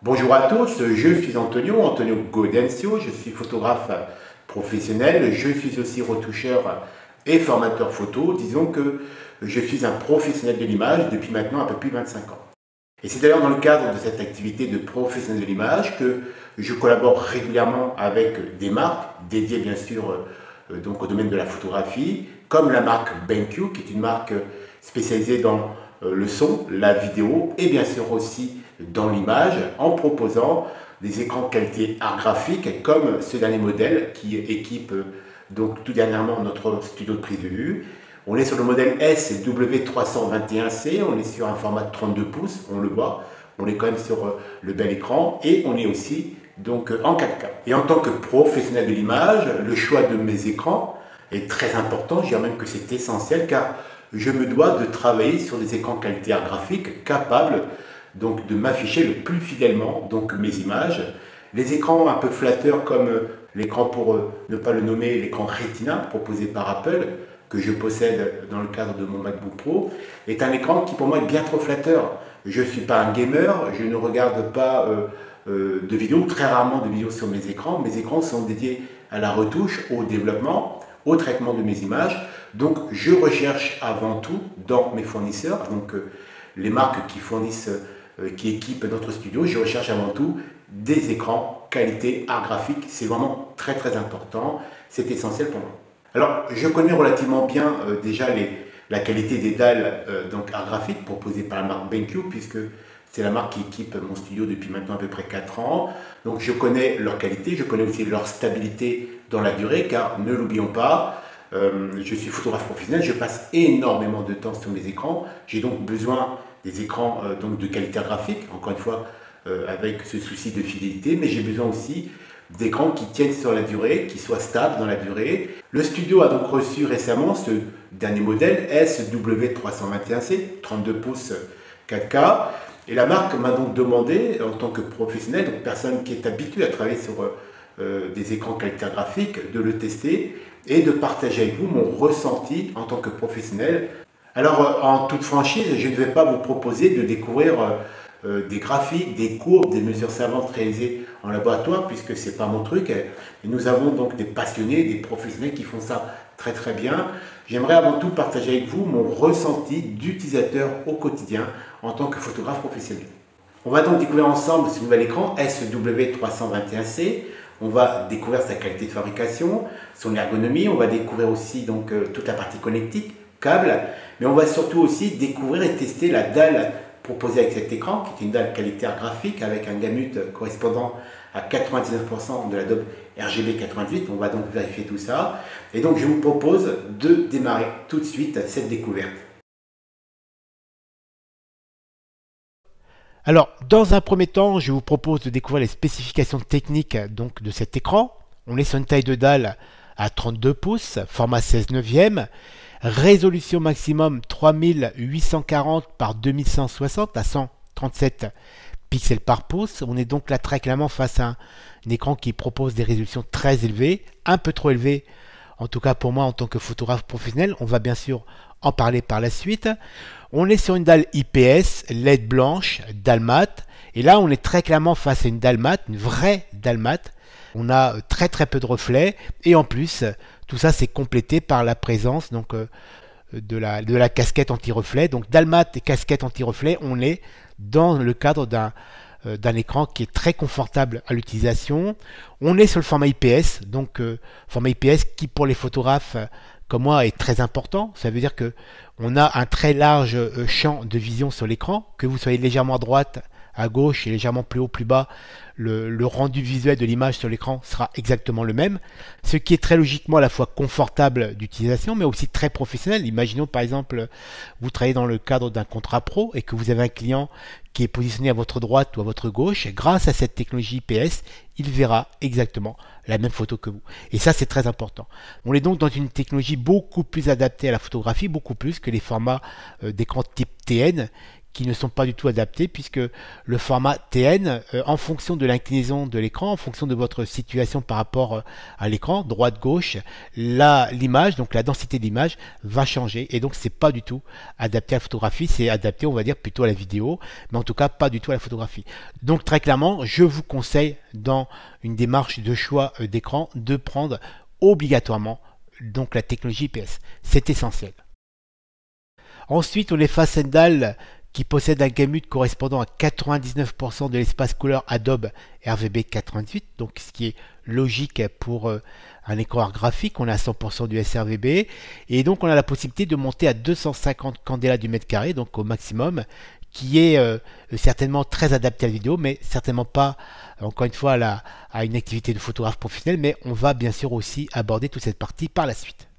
Bonjour à tous, je suis Antonio Gaudencio, je suis photographe professionnel, je suis aussi retoucheur et formateur photo. Disons que je suis un professionnel de l'image depuis maintenant un peu plus de 25 ans. Et c'est d'ailleurs dans le cadre de cette activité de professionnel de l'image que je collabore régulièrement avec des marques dédiées bien sûr donc au domaine de la photographie, comme la marque BenQ, qui est une marque spécialisée dans le son, la vidéo et bien sûr aussi dans l'image, en proposant des écrans qualité art graphique comme ce dernier modèle qui équipe donc tout dernièrement notre studio de prise de vue. On est sur le modèle SW321C, on est sur un format de 32 pouces, on le voit, on est quand même sur le bel écran et on est aussi donc en 4K. Et en tant que professionnel de l'image, le choix de mes écrans est très important, je dirais même que c'est essentiel car je me dois de travailler sur des écrans qualité art graphique capables donc de m'afficher le plus fidèlement donc mes images. Les écrans un peu flatteurs comme l'écran pour ne pas le nommer, l'écran Retina proposé par Apple, que je possède dans le cadre de mon MacBook Pro, est un écran qui pour moi est bien trop flatteur. Je ne suis pas un gamer, je ne regarde pas de vidéos, très rarement de vidéos sur mes écrans. Mes écrans sont dédiés à la retouche, au développement, au traitement de mes images. Donc je recherche avant tout dans mes fournisseurs, donc les marques qui fournissent, qui équipent notre studio, je recherche avant tout des écrans qualité art graphique. C'est vraiment très important, c'est essentiel pour moi. Alors, je connais relativement bien déjà la qualité des dalles donc art graphique proposées par la marque BenQ, puisque c'est la marque qui équipe mon studio depuis maintenant à peu près 4 ans. Donc je connais leur qualité, je connais aussi leur stabilité dans la durée, car ne l'oublions pas, je suis photographe professionnel, je passe énormément de temps sur mes écrans. J'ai donc besoin des écrans donc de qualité graphique, encore une fois avec ce souci de fidélité, mais j'ai besoin aussi d'écrans qui tiennent sur la durée, qui soient stables dans la durée. Le studio a donc reçu récemment ce dernier modèle SW321C, 32 pouces 4K, et la marque m'a donc demandé, en tant que professionnel, donc personne qui est habituée à travailler sur des écrans qualité graphique, de le tester et de partager avec vous mon ressenti en tant que professionnel. Alors, en toute franchise, je ne vais pas vous proposer de découvrir des graphiques, des courbes, des mesures savantes réalisées en laboratoire, puisque ce n'est pas mon truc. Et nous avons donc des passionnés, des professionnels qui font ça très bien. J'aimerais avant tout partager avec vous mon ressenti d'utilisateur au quotidien en tant que photographe professionnel. On va donc découvrir ensemble ce nouvel écran SW321C. On va découvrir sa qualité de fabrication, son ergonomie. On va découvrir aussi donc toute la partie connectique, câble, mais on va surtout aussi découvrir et tester la dalle proposée avec cet écran, qui est une dalle qualité art graphique avec un gamut correspondant à 99% de l'Adobe RGB 88. On va donc vérifier tout ça. Et donc je vous propose de démarrer tout de suite cette découverte. Alors, dans un premier temps, je vous propose de découvrir les spécifications techniques donc, de cet écran. On est sur une taille de dalle à 32 pouces, format 16 neuvième, résolution maximum 3840 par 2160 à 137 pixels par pouce. On est donc là très clairement face à un écran qui propose des résolutions très élevées, un peu trop élevées, en tout cas pour moi en tant que photographe professionnel. On va bien sûr en parler par la suite. On est sur une dalle IPS, LED blanche, dalle mat. Et là, on est très clairement face à une dalle mat, une vraie dalle mat. On a très peu de reflets. Et en plus, tout ça, c'est complété par la présence donc, de la casquette anti-reflet. Donc, dalle mat et casquette anti-reflet, on est dans le cadre d'un écran qui est très confortable à l'utilisation. On est sur le format IPS, donc format IPS qui pour les photographes comme moi est très important. Ça veut dire que on a un très large champ de vision sur l'écran, que vous soyez légèrement à droite, à gauche et légèrement plus haut, plus bas, le rendu visuel de l'image sur l'écran sera exactement le même, ce qui est très logiquement à la fois confortable d'utilisation mais aussi très professionnel. Imaginons par exemple vous travaillez dans le cadre d'un contrat pro et que vous avez un client qui est positionné à votre droite ou à votre gauche. Grâce à cette technologie IPS, il verra exactement la même photo que vous. Et ça, c'est très important. On est donc dans une technologie beaucoup plus adaptée à la photographie, beaucoup plus que les formats d'écran type TN qui ne sont pas du tout adaptés puisque le format TN, en fonction de l'inclinaison de l'écran, en fonction de votre situation par rapport à l'écran, droite-gauche, l'image, donc la densité de l'image va changer et donc c'est pas du tout adapté à la photographie, c'est adapté on va dire plutôt à la vidéo, mais en tout cas pas du tout à la photographie. Donc très clairement, je vous conseille dans une démarche de choix d'écran de prendre obligatoirement donc la technologie IPS, c'est essentiel. Ensuite, on est face à une dalle qui possède un gamut correspondant à 99% de l'espace couleur Adobe RGB 88, donc ce qui est logique pour un écran graphique. On a 100% du sRGB et donc on a la possibilité de monter à 250 candela du mètre carré, donc au maximum, qui est certainement très adapté à la vidéo, mais certainement pas, encore une fois, à une activité de photographe professionnel, mais on va bien sûr aussi aborder toute cette partie par la suite.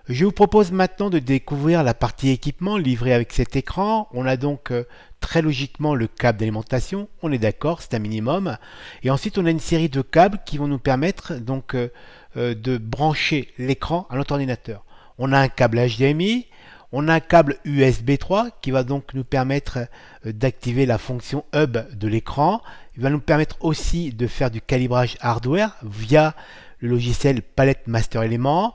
Je vous propose maintenant de découvrir la partie équipement livrée avec cet écran. On a donc très logiquement le câble d'alimentation, on est d'accord, c'est un minimum. Et ensuite on a une série de câbles qui vont nous permettre donc de brancher l'écran à notre ordinateur. On a un câble HDMI, on a un câble USB 3 qui va donc nous permettre d'activer la fonction hub de l'écran. Il va nous permettre aussi de faire du calibrage hardware via le logiciel Palette Master Element.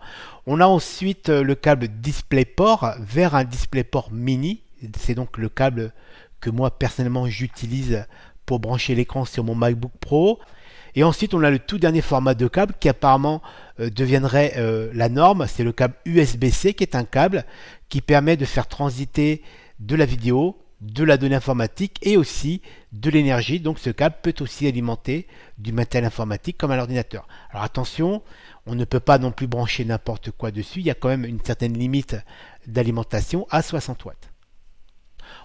On a ensuite le câble DisplayPort vers un DisplayPort mini. C'est donc le câble que moi personnellement j'utilise pour brancher l'écran sur mon MacBook Pro. Et ensuite on a le tout dernier format de câble qui apparemment deviendrait la norme. C'est le câble USB-C qui est un câble qui permet de faire transiter de la vidéo, de la donnée informatique et aussi de l'énergie. Donc ce câble peut aussi alimenter du matériel informatique comme à l'ordinateur. Alors attention, on ne peut pas non plus brancher n'importe quoi dessus. Il y a quand même une certaine limite d'alimentation à 60 watts.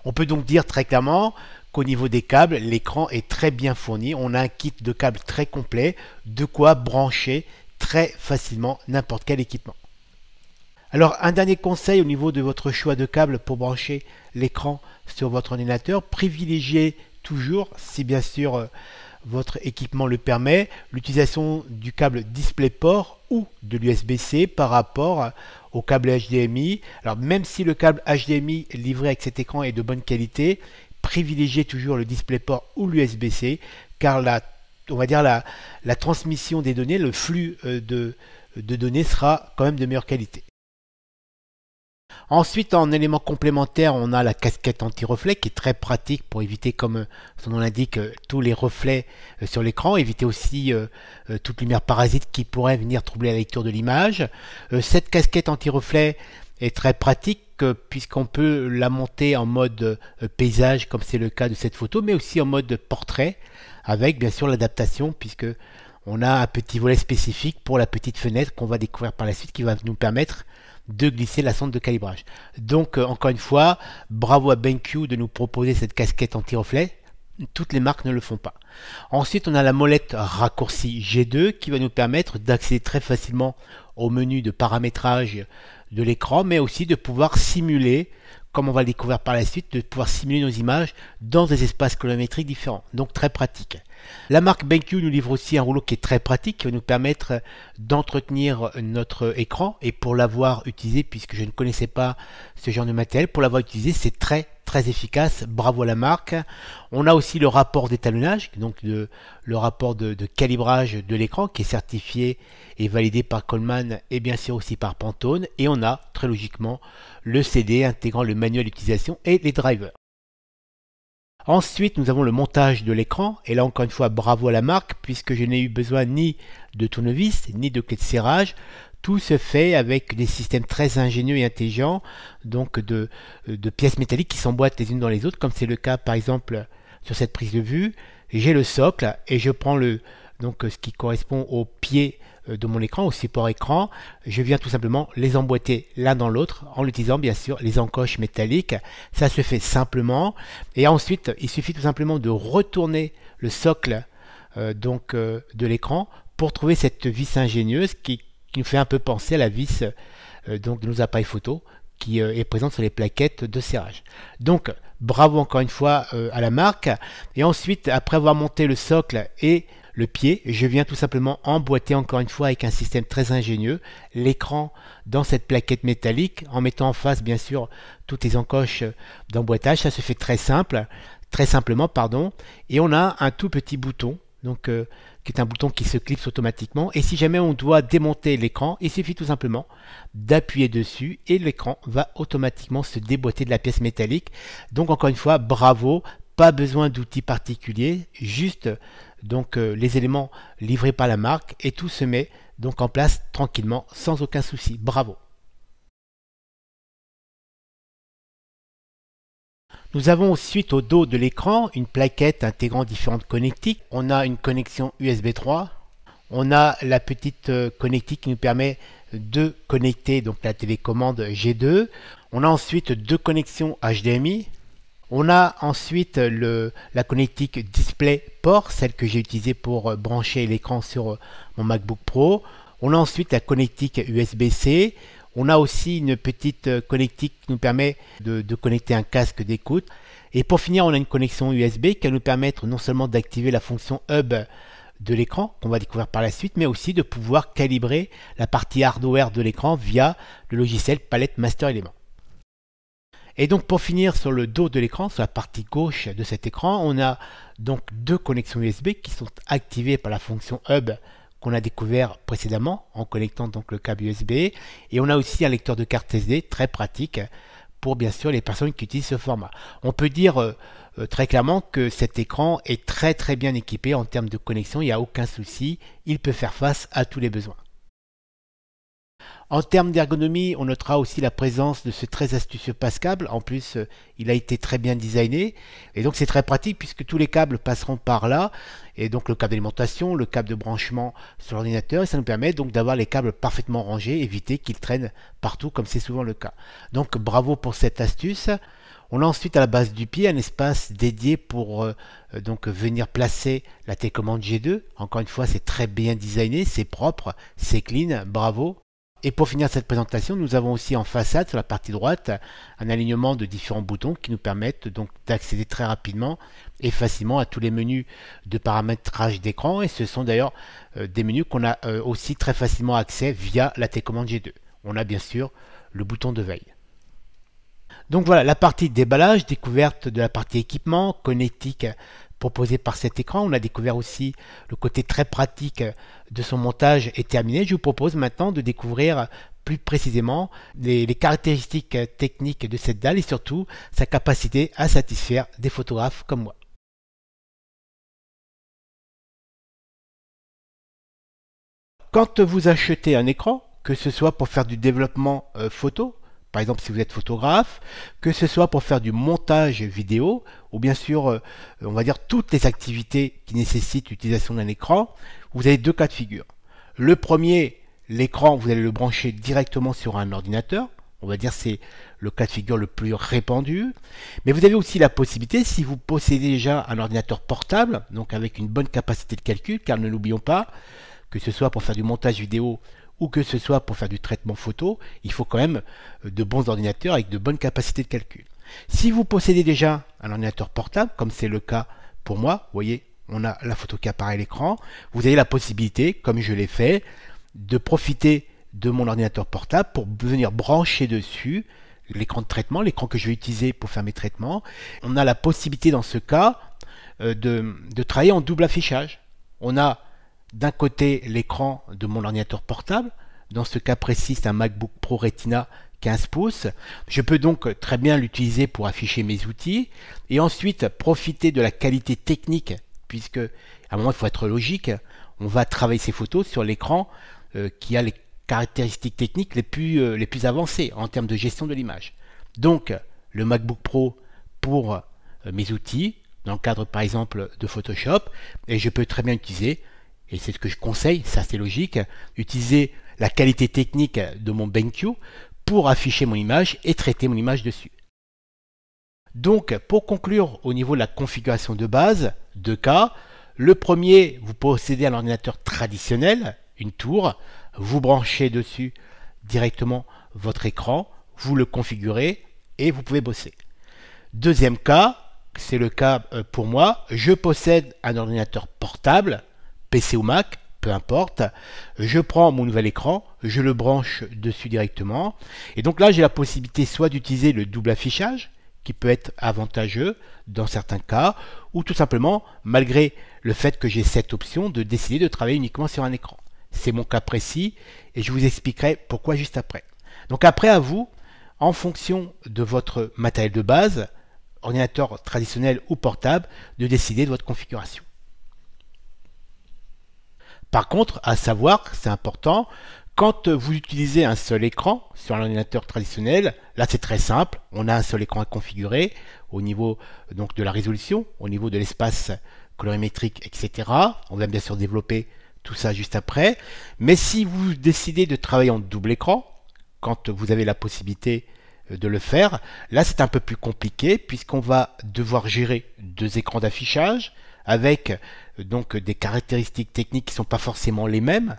On peut donc dire très clairement qu'au niveau des câbles, l'écran est très bien fourni. On a un kit de câbles très complet, de quoi brancher très facilement n'importe quel équipement. Alors un dernier conseil au niveau de votre choix de câble pour brancher l'écran sur votre ordinateur, privilégiez toujours, si bien sûr votre équipement le permet, l'utilisation du câble DisplayPort ou de l'USB-C par rapport au câble HDMI. Alors même si le câble HDMI livré avec cet écran est de bonne qualité, privilégiez toujours le DisplayPort ou l'USB-C car on va dire la transmission des données, le flux de données sera quand même de meilleure qualité. Ensuite, en élément complémentaire, on a la casquette anti-reflet qui est très pratique pour éviter, comme son nom l'indique, tous les reflets sur l'écran, éviter aussi toute lumière parasite qui pourrait venir troubler la lecture de l'image. Cette casquette anti-reflet est très pratique puisqu'on peut la monter en mode paysage comme c'est le cas de cette photo, mais aussi en mode portrait avec bien sûr l'adaptation puisque on a un petit volet spécifique pour la petite fenêtre qu'on va découvrir par la suite qui va nous permettre de glisser la sonde de calibrage. Donc encore une fois, bravo à BenQ de nous proposer cette casquette anti-reflet. Toutes les marques ne le font pas. Ensuite, on a la molette raccourcie G2 qui va nous permettre d'accéder très facilement au menu de paramétrage de l'écran, mais aussi de pouvoir simuler, comme on va le découvrir par la suite, de pouvoir simuler nos images dans des espaces colorimétriques différents. Donc très pratique. La marque BenQ nous livre aussi un rouleau qui est très pratique, qui va nous permettre d'entretenir notre écran. Et pour l'avoir utilisé, puisque je ne connaissais pas ce genre de matériel, pour l'avoir utilisé, c'est très efficace. Bravo à la marque. On a aussi le rapport d'étalonnage, donc le rapport de calibrage de l'écran qui est certifié et validé par Coleman et bien sûr aussi par Pantone. Et on a très logiquement le CD intégrant le manuel d'utilisation et les drivers. Ensuite, nous avons le montage de l'écran, et là encore une fois, bravo à la marque, puisque je n'ai eu besoin ni de tournevis, ni de clé de serrage. Tout se fait avec des systèmes très ingénieux et intelligents, donc de pièces métalliques qui s'emboîtent les unes dans les autres, comme c'est le cas par exemple sur cette prise de vue. J'ai le socle et je prends ce qui correspond au pied de mon écran, au support écran. Je viens tout simplement les emboîter l'un dans l'autre en utilisant bien sûr les encoches métalliques. Ça se fait simplement et ensuite il suffit tout simplement de retourner le socle de l'écran pour trouver cette vis ingénieuse qui nous fait un peu penser à la vis de nos appareils photo qui est présente sur les plaquettes de serrage. Donc bravo encore une fois à la marque. Et ensuite, après avoir monté le socle et le pied, je viens tout simplement emboîter encore une fois avec un système très ingénieux l'écran dans cette plaquette métallique en mettant en face bien sûr toutes les encoches d'emboîtage. Ça se fait très simplement pardon, et on a un tout petit bouton donc qui est un bouton qui se clipse automatiquement, et si jamais on doit démonter l'écran, il suffit tout simplement d'appuyer dessus et l'écran va automatiquement se déboîter de la pièce métallique. Donc encore une fois bravo, pas besoin d'outils particuliers, juste donc les éléments livrés par la marque et tout se met donc en place tranquillement sans aucun souci. Bravo. Nous avons ensuite au dos de l'écran une plaquette intégrant différentes connectiques. On a une connexion USB 3. On a la petite connectique qui nous permet de connecter donc la télécommande G2. On a ensuite deux connexions HDMI. On a ensuite la connectique DisplayPort, celle que j'ai utilisée pour brancher l'écran sur mon MacBook Pro. On a ensuite la connectique USB-C. On a aussi une petite connectique qui nous permet de connecter un casque d'écoute. Et pour finir, on a une connexion USB qui va nous permettre non seulement d'activer la fonction Hub de l'écran, qu'on va découvrir par la suite, mais aussi de pouvoir calibrer la partie hardware de l'écran via le logiciel Palette Master Element. Et donc pour finir sur le dos de l'écran, sur la partie gauche de cet écran, on a donc deux connexions USB qui sont activées par la fonction Hub qu'on a découvert précédemment en connectant donc le câble USB, et on a aussi un lecteur de carte SD très pratique pour bien sûr les personnes qui utilisent ce format. On peut dire très clairement que cet écran est très bien équipé en termes de connexion, il n'y a aucun souci, il peut faire face à tous les besoins. En termes d'ergonomie, on notera aussi la présence de ce très astucieux passe-câble. En plus, il a été très bien designé. Et donc, c'est très pratique puisque tous les câbles passeront par là. Et donc, le câble d'alimentation, le câble de branchement sur l'ordinateur. Et ça nous permet donc d'avoir les câbles parfaitement rangés, éviter qu'ils traînent partout comme c'est souvent le cas. Donc, bravo pour cette astuce. On a ensuite à la base du pied un espace dédié pour donc venir placer la télécommande G2. Encore une fois, c'est très bien designé, c'est propre, c'est clean, bravo. Et pour finir cette présentation, nous avons aussi en façade, sur la partie droite, un alignement de différents boutons qui nous permettent donc d'accéder très rapidement et facilement à tous les menus de paramétrage d'écran. Et ce sont d'ailleurs des menus qu'on a aussi très facilement accès via la télécommande G2. On a bien sûr le bouton de veille. Donc voilà, la partie déballage, découverte de la partie équipement, connectique proposé par cet écran. On a découvert aussi le côté très pratique de son montage est terminé. Je vous propose maintenant de découvrir plus précisément les caractéristiques techniques de cette dalle et surtout sa capacité à satisfaire des photographes comme moi. Quand vous achetez un écran, que ce soit pour faire du développement photo, par exemple si vous êtes photographe, que ce soit pour faire du montage vidéo, ou bien sûr, on va dire toutes les activités qui nécessitent l'utilisation d'un écran, vous avez deux cas de figure. Le premier, l'écran, vous allez le brancher directement sur un ordinateur, on va dire c'est le cas de figure le plus répandu, mais vous avez aussi la possibilité, si vous possédez déjà un ordinateur portable, donc avec une bonne capacité de calcul, car ne l'oublions pas, que ce soit pour faire du montage vidéo, ou que ce soit pour faire du traitement photo, il faut quand même de bons ordinateurs avec de bonnes capacités de calcul. Si vous possédez déjà un ordinateur portable, comme c'est le cas pour moi, vous voyez, on a la photo qui apparaît à l'écran, vous avez la possibilité, comme je l'ai fait, de profiter de mon ordinateur portable pour venir brancher dessus l'écran de traitement, l'écran que je vais utiliser pour faire mes traitements. On a la possibilité dans ce cas de travailler en double affichage. On a d'un côté l'écran de mon ordinateur portable, dans ce cas précis c'est un MacBook Pro Retina 15 pouces, je peux donc très bien l'utiliser pour afficher mes outils et ensuite profiter de la qualité technique, puisque à un moment il faut être logique, on va travailler ces photos sur l'écran qui a les caractéristiques techniques les plus avancées en termes de gestion de l'image. Donc le MacBook Pro pour mes outils, dans le cadre par exemple de Photoshop, et je peux très bien utiliser, et c'est ce que je conseille, ça c'est logique, utiliser la qualité technique de mon BenQ pour afficher mon image et traiter mon image dessus. Donc pour conclure au niveau de la configuration de base, deux cas. Le premier, vous possédez un ordinateur traditionnel, une tour, vous branchez dessus directement votre écran, vous le configurez et vous pouvez bosser. Deuxième cas, c'est le cas pour moi, je possède un ordinateur portable, PC ou Mac, peu importe, je prends mon nouvel écran, je le branche dessus directement, et donc là j'ai la possibilité soit d'utiliser le double affichage, qui peut être avantageux dans certains cas, ou tout simplement, malgré le fait que j'ai cette option, de décider de travailler uniquement sur un écran. C'est mon cas précis, et je vous expliquerai pourquoi juste après. Donc après à vous, en fonction de votre matériel de base, ordinateur traditionnel ou portable, de décider de votre configuration. Par contre, à savoir, c'est important, quand vous utilisez un seul écran sur un ordinateur traditionnel, là c'est très simple, on a un seul écran à configurer au niveau donc de la résolution, au niveau de l'espace colorimétrique, etc. On va bien sûr développer tout ça juste après. Mais si vous décidez de travailler en double écran, quand vous avez la possibilité de le faire, là c'est un peu plus compliqué puisqu'on va devoir gérer deux écrans d'affichage avec donc des caractéristiques techniques qui ne sont pas forcément les mêmes.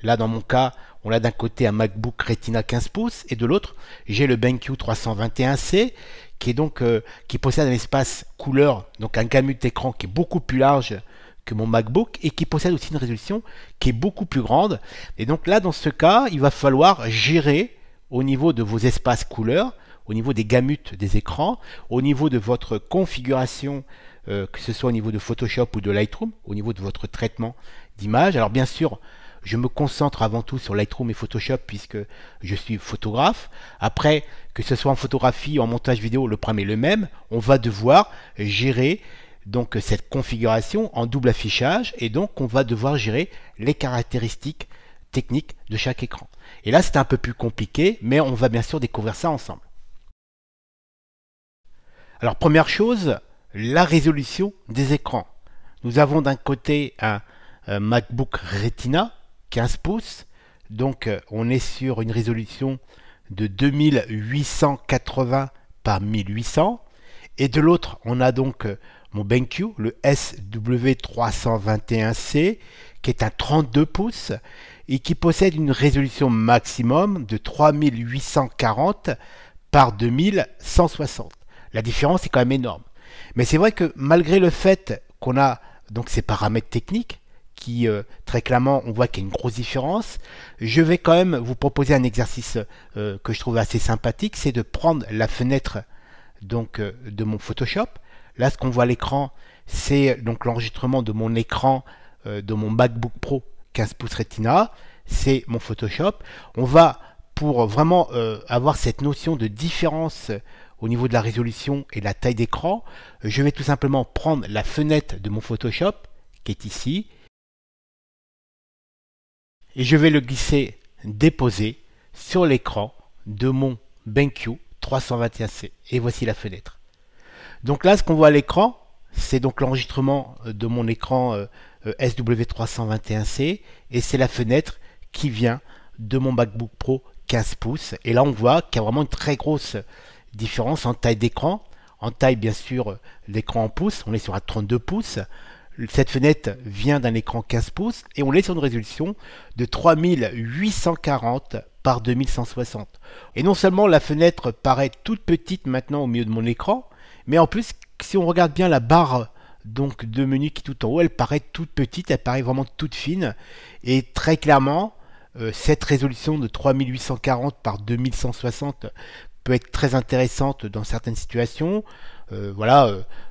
Là dans mon cas, on a d'un côté un MacBook Retina 15 pouces et de l'autre, j'ai le BenQ 321C qui est donc qui possède un espace couleur, donc un gamut d'écran qui est beaucoup plus large que mon MacBook et qui possède aussi une résolution qui est beaucoup plus grande. Et donc là dans ce cas, il va falloir gérer au niveau de vos espaces couleurs, au niveau des gamuts des écrans, au niveau de votre configuration, que ce soit au niveau de Photoshop ou de Lightroom, au niveau de votre traitement d'image. Alors bien sûr, je me concentre avant tout sur Lightroom et Photoshop puisque je suis photographe. Après, que ce soit en photographie ou en montage vidéo, le problème est le même. On va devoir gérer donc cette configuration en double affichage et donc on va devoir gérer les caractéristiques techniques de chaque écran. Et là, c'est un peu plus compliqué, mais on va bien sûr découvrir ça ensemble. Alors, première chose, la résolution des écrans. Nous avons d'un côté un MacBook Retina 15 pouces, donc on est sur une résolution de 2880 par 1800, et de l'autre, on a donc mon BenQ, le SW321C, qui est un 32 pouces, et qui possède une résolution maximum de 3840 par 2160. La différence est quand même énorme. Mais c'est vrai que malgré le fait qu'on a donc ces paramètres techniques, qui très clairement on voit qu'il y a une grosse différence, je vais quand même vous proposer un exercice que je trouve assez sympathique, c'est de prendre la fenêtre donc, de mon Photoshop. Là ce qu'on voit à l'écran, c'est donc l'enregistrement de mon écran de mon MacBook Pro 15 pouces Retina, c'est mon Photoshop. On va, pour vraiment avoir cette notion de différence au niveau de la résolution et de la taille d'écran, je vais tout simplement prendre la fenêtre de mon Photoshop, qui est ici, et je vais le glisser, déposer sur l'écran de mon BenQ 321C. Et voici la fenêtre. Donc là, ce qu'on voit à l'écran, c'est donc l'enregistrement de mon écran SW321C, et c'est la fenêtre qui vient de mon MacBook Pro 15 pouces. Et là, on voit qu'il y a vraiment une très grosse différence en taille d'écran. En taille, bien sûr, l'écran en pouces, on est sur un 32 pouces. Cette fenêtre vient d'un écran 15 pouces et on est sur une résolution de 3840 par 2160. Et non seulement la fenêtre paraît toute petite maintenant au milieu de mon écran, mais en plus, si on regarde bien la barre donc de menu qui est tout en haut, elle paraît toute petite, elle paraît vraiment toute fine. Et très clairement, cette résolution de 3840 par 2160 peut être très intéressante dans certaines situations.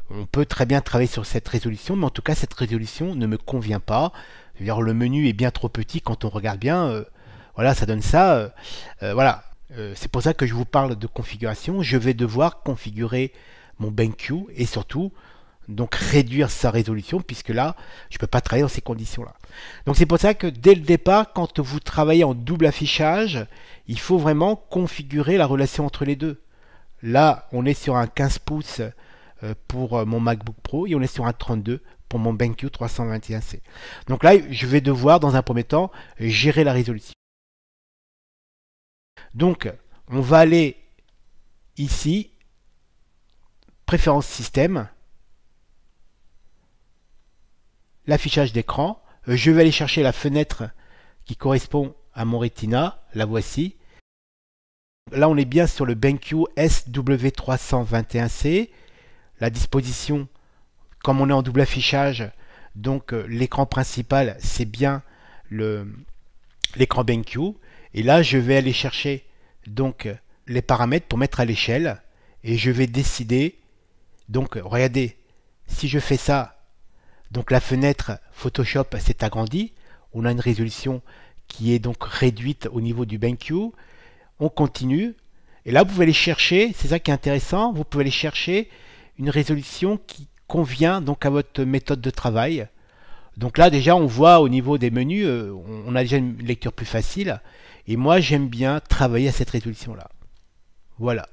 On peut très bien travailler sur cette résolution, mais en tout cas cette résolution ne me convient pas. C'est-à-dire, le menu est bien trop petit quand on regarde bien. Voilà, ça donne ça. C'est pour ça que je vous parle de configuration. Je vais devoir configurer mon BenQ et surtout donc réduire sa résolution, puisque là je ne peux pas travailler dans ces conditions là. Donc c'est pour ça que dès le départ, quand vous travaillez en double affichage, il faut vraiment configurer la relation entre les deux. Là on est sur un 15 pouces pour mon MacBook Pro et on est sur un 32 pour mon BenQ 321C. Donc là je vais devoir dans un premier temps gérer la résolution. Donc on va aller ici, préférences système, l'affichage d'écran, je vais aller chercher la fenêtre qui correspond à mon Retina, la voici. Là, on est bien sur le BenQ SW321C. La disposition, comme on est en double affichage, donc l'écran principal, c'est bien l'écran BenQ. Et là, je vais aller chercher donc les paramètres pour mettre à l'échelle. Et je vais décider, donc regardez, si je fais ça, donc la fenêtre Photoshop s'est agrandie. On a une résolution qui est donc réduite au niveau du BenQ. On continue. Et là, vous pouvez aller chercher, c'est ça qui est intéressant, vous pouvez aller chercher une résolution qui convient donc à votre méthode de travail. Donc là, déjà, on voit au niveau des menus, on a déjà une lecture plus facile. Et moi, j'aime bien travailler à cette résolution-là. Voilà.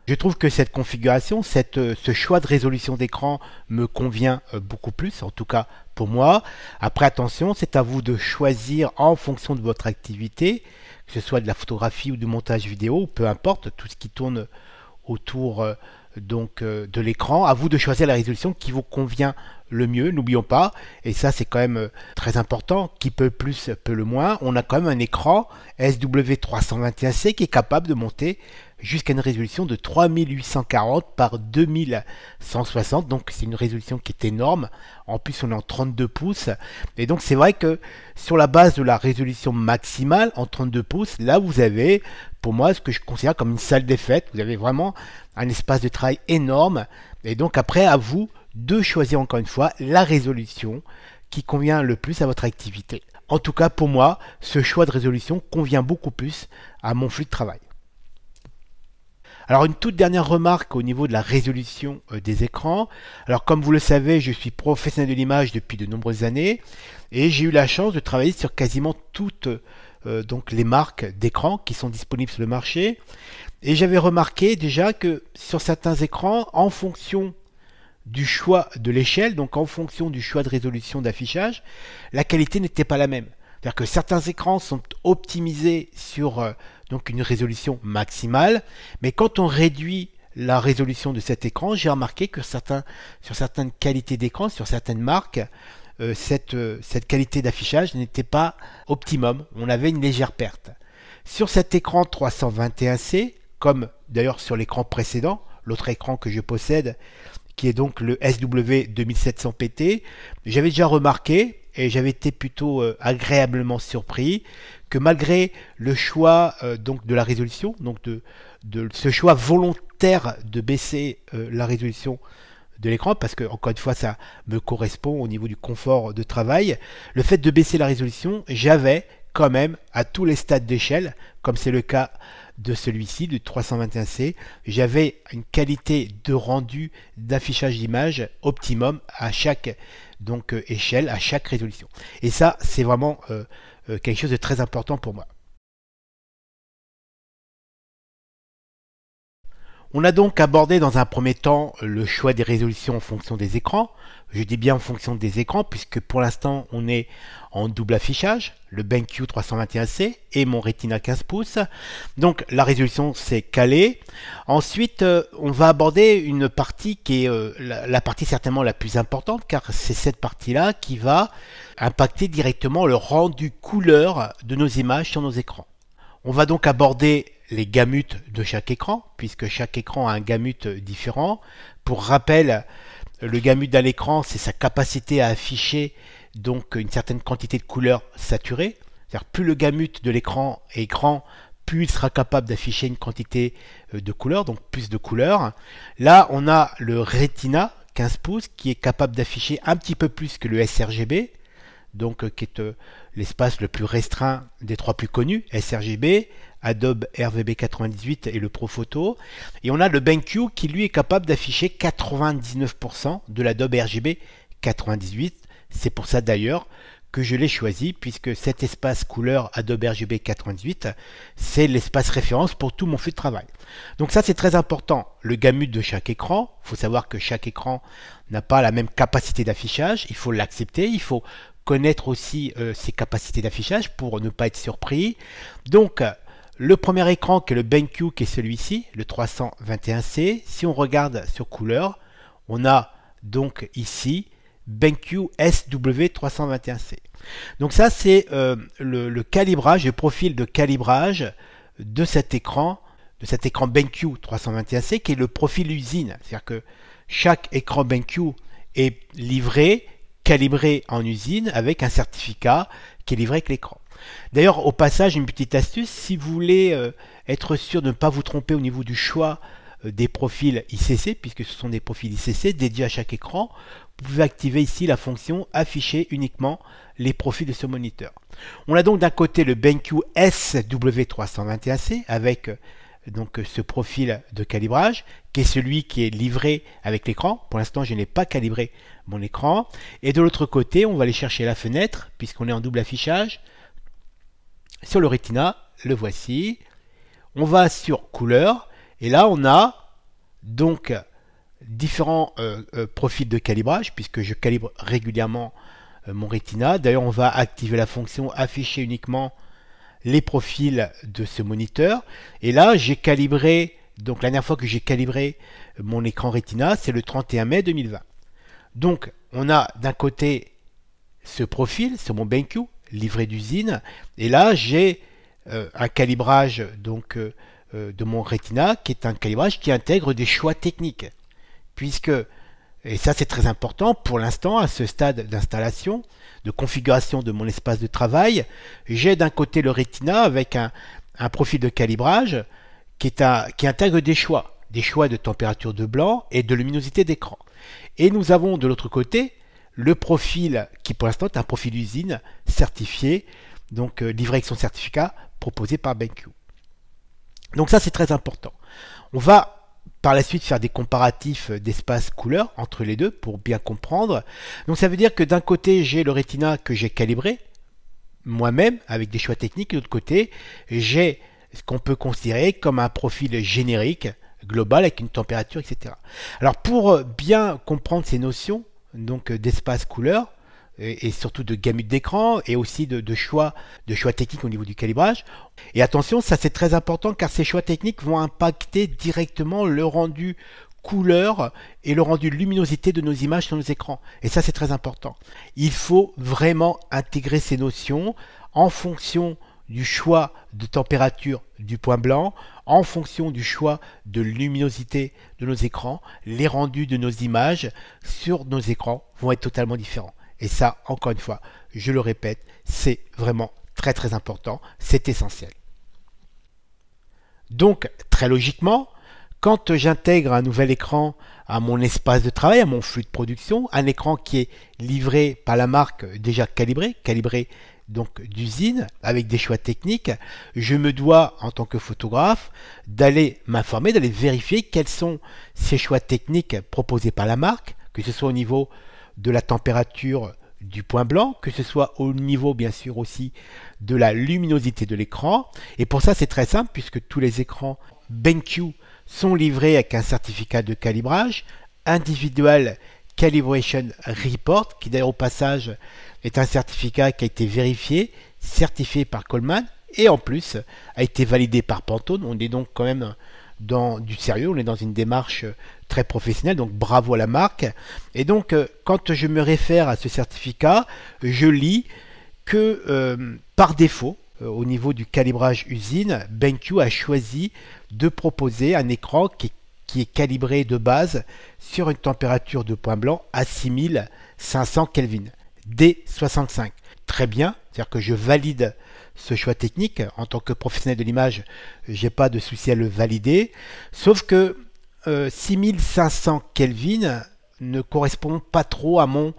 Je trouve que cette configuration, ce choix de résolution d'écran me convient beaucoup plus, en tout cas pour moi. Après, attention, c'est à vous de choisir en fonction de votre activité, que ce soit de la photographie ou du montage vidéo, peu importe, tout ce qui tourne autour de l'écran. À vous de choisir la résolution qui vous convient le mieux, n'oublions pas, et ça c'est quand même très important, qui peut le plus, peut le moins. On a quand même un écran SW321C qui est capable de monter jusqu'à une résolution de 3840 par 2160, donc c'est une résolution qui est énorme. En plus on est en 32 pouces, et donc c'est vrai que sur la base de la résolution maximale en 32 pouces, là vous avez pour moi ce que je considère comme une salle des fêtes. Vous avez vraiment un espace de travail énorme, et donc après à vous de choisir encore une fois la résolution qui convient le plus à votre activité. En tout cas pour moi, ce choix de résolution convient beaucoup plus à mon flux de travail. Alors une toute dernière remarque au niveau de la résolution des écrans. Alors comme vous le savez, je suis professionnel de l'image depuis de nombreuses années et j'ai eu la chance de travailler sur quasiment toutes donc les marques d'écran qui sont disponibles sur le marché. Et j'avais remarqué déjà que sur certains écrans, en fonction du choix de l'échelle, donc en fonction du choix de résolution d'affichage, la qualité n'était pas la même. C'est-à-dire que certains écrans sont optimisés sur donc une résolution maximale, mais quand on réduit la résolution de cet écran, j'ai remarqué que sur certaines qualités d'écran, sur certaines marques, cette qualité d'affichage n'était pas optimum. On avait une légère perte. Sur cet écran 321C, comme d'ailleurs sur l'écran précédent, l'autre écran que je possède, qui est donc le SW2700PT, j'avais déjà remarqué, et j'avais été plutôt agréablement surpris, que malgré le choix donc de la résolution, donc de ce choix volontaire de baisser la résolution de l'écran, parce que encore une fois ça me correspond au niveau du confort de travail, le fait de baisser la résolution, j'avais quand même à tous les stades d'échelle, comme c'est le cas de celui-ci, du 321C, j'avais une qualité de rendu d'affichage d'image optimum à chaque donc échelle, à chaque résolution. Et ça, c'est vraiment quelque chose de très important pour moi. On a donc abordé dans un premier temps le choix des résolutions en fonction des écrans. Je dis bien en fonction des écrans puisque pour l'instant on est en double affichage, le BenQ 321C et mon Retina 15 pouces. Donc la résolution c'est calé. Ensuite on va aborder une partie qui est la partie certainement la plus importante, car c'est cette partie-là qui va impacter directement le rendu couleur de nos images sur nos écrans. On va donc aborder les gamut de chaque écran, puisque chaque écran a un gamut différent. Pour rappel, le gamut d'un écran, c'est sa capacité à afficher donc une certaine quantité de couleurs saturées. C'est-à-dire plus le gamut de l'écran est grand, plus il sera capable d'afficher une quantité de couleurs, donc plus de couleurs. Là, on a le Retina 15 pouces qui est capable d'afficher un petit peu plus que le sRGB, donc qui est l'espace le plus restreint des trois plus connus, sRGB, Adobe RVB 98 et le Profoto. Et on a le BenQ qui lui est capable d'afficher 99% de l'Adobe RGB 98. C'est pour ça d'ailleurs que je l'ai choisi, puisque cet espace couleur Adobe RGB 98, c'est l'espace référence pour tout mon flux de travail. Donc ça c'est très important, le gamut de chaque écran. Il faut savoir que chaque écran n'a pas la même capacité d'affichage, il faut l'accepter, il faut connaître aussi ses capacités d'affichage pour ne pas être surpris. Donc le premier écran qui est le BenQ, qui est celui-ci, le 321C, si on regarde sur couleur, on a donc ici BenQ SW321C. Donc ça c'est le calibrage, le profil de calibrage de cet écran cet écran BenQ 321C qui est le profil usine. C'est-à-dire que chaque écran BenQ est livré, calibré en usine avec un certificat qui est livré avec l'écran. D'ailleurs, au passage, une petite astuce, si vous voulez être sûr de ne pas vous tromper au niveau du choix des profils ICC, puisque ce sont des profils ICC dédiés à chaque écran, vous pouvez activer ici la fonction afficher uniquement les profils de ce moniteur. On a donc d'un côté le BenQ SW321C avec donc ce profil de calibrage qui est celui qui est livré avec l'écran. Pour l'instant, je n'ai pas calibré mon écran. Et de l'autre côté, on va aller chercher la fenêtre puisqu'on est en double affichage. Sur le Retina, le voici. On va sur couleur et là on a donc différents profils de calibrage puisque je calibre régulièrement mon Retina. D'ailleurs, on va activer la fonction afficher uniquement les profils de ce moniteur. Et là, j'ai calibré, donc la dernière fois que j'ai calibré mon écran Retina, c'est le 31 mai 2020. Donc, on a d'un côté ce profil, c'est mon BenQ, livré d'usine. Et là, j'ai un calibrage donc, de mon Retina, qui est un calibrage qui intègre des choix techniques. Puisque, et ça c'est très important, pour l'instant, à ce stade d'installation, de configuration de mon espace de travail, j'ai d'un côté le Retina avec un profil de calibrage qui intègre des choix de température de blanc et de luminosité d'écran. Et nous avons de l'autre côté le profil qui pour l'instant est un profil usine certifié, donc livré avec son certificat proposé par BenQ. Donc ça c'est très important. On va par la suite faire des comparatifs d'espace couleur entre les deux pour bien comprendre. Donc ça veut dire que d'un côté j'ai le Retina que j'ai calibré moi-même avec des choix techniques, et de l'autre côté j'ai ce qu'on peut considérer comme un profil générique global avec une température, etc. Alors pour bien comprendre ces notions donc d'espace couleur et surtout de gamut d'écran et aussi de choix techniques au niveau du calibrage. Et attention, ça c'est très important car ces choix techniques vont impacter directement le rendu couleur et le rendu luminosité de nos images sur nos écrans. Et ça c'est très important. Il faut vraiment intégrer ces notions en fonction du choix de température du point blanc, en fonction du choix de luminosité de nos écrans. Les rendus de nos images sur nos écrans vont être totalement différents. Et ça, encore une fois, je le répète, c'est vraiment très très important, c'est essentiel. Donc, très logiquement, quand j'intègre un nouvel écran à mon espace de travail, à mon flux de production, un écran qui est livré par la marque déjà calibré donc d'usine, avec des choix techniques, je me dois, en tant que photographe, d'aller m'informer, d'aller vérifier quels sont ces choix techniques proposés par la marque, que ce soit au niveau de la température du point blanc, que ce soit au niveau bien sûr aussi de la luminosité de l'écran. Et pour ça c'est très simple puisque tous les écrans BenQ sont livrés avec un certificat de calibrage Individual Calibration Report, qui d'ailleurs au passage est un certificat qui a été vérifié, certifié par Coleman et en plus a été validé par Pantone. On est donc quand même dans du sérieux, on est dans une démarche très professionnelle, donc bravo à la marque. Et donc quand je me réfère à ce certificat, je lis que par défaut, au niveau du calibrage usine, BenQ a choisi de proposer un écran qui est calibré de base sur une température de point blanc à 6500 Kelvin, D65. Très bien, c'est-à-dire que je valide ce choix technique. En tant que professionnel de l'image, j'ai pas de souci à le valider. Sauf que 6500 Kelvin ne correspond pas trop à mon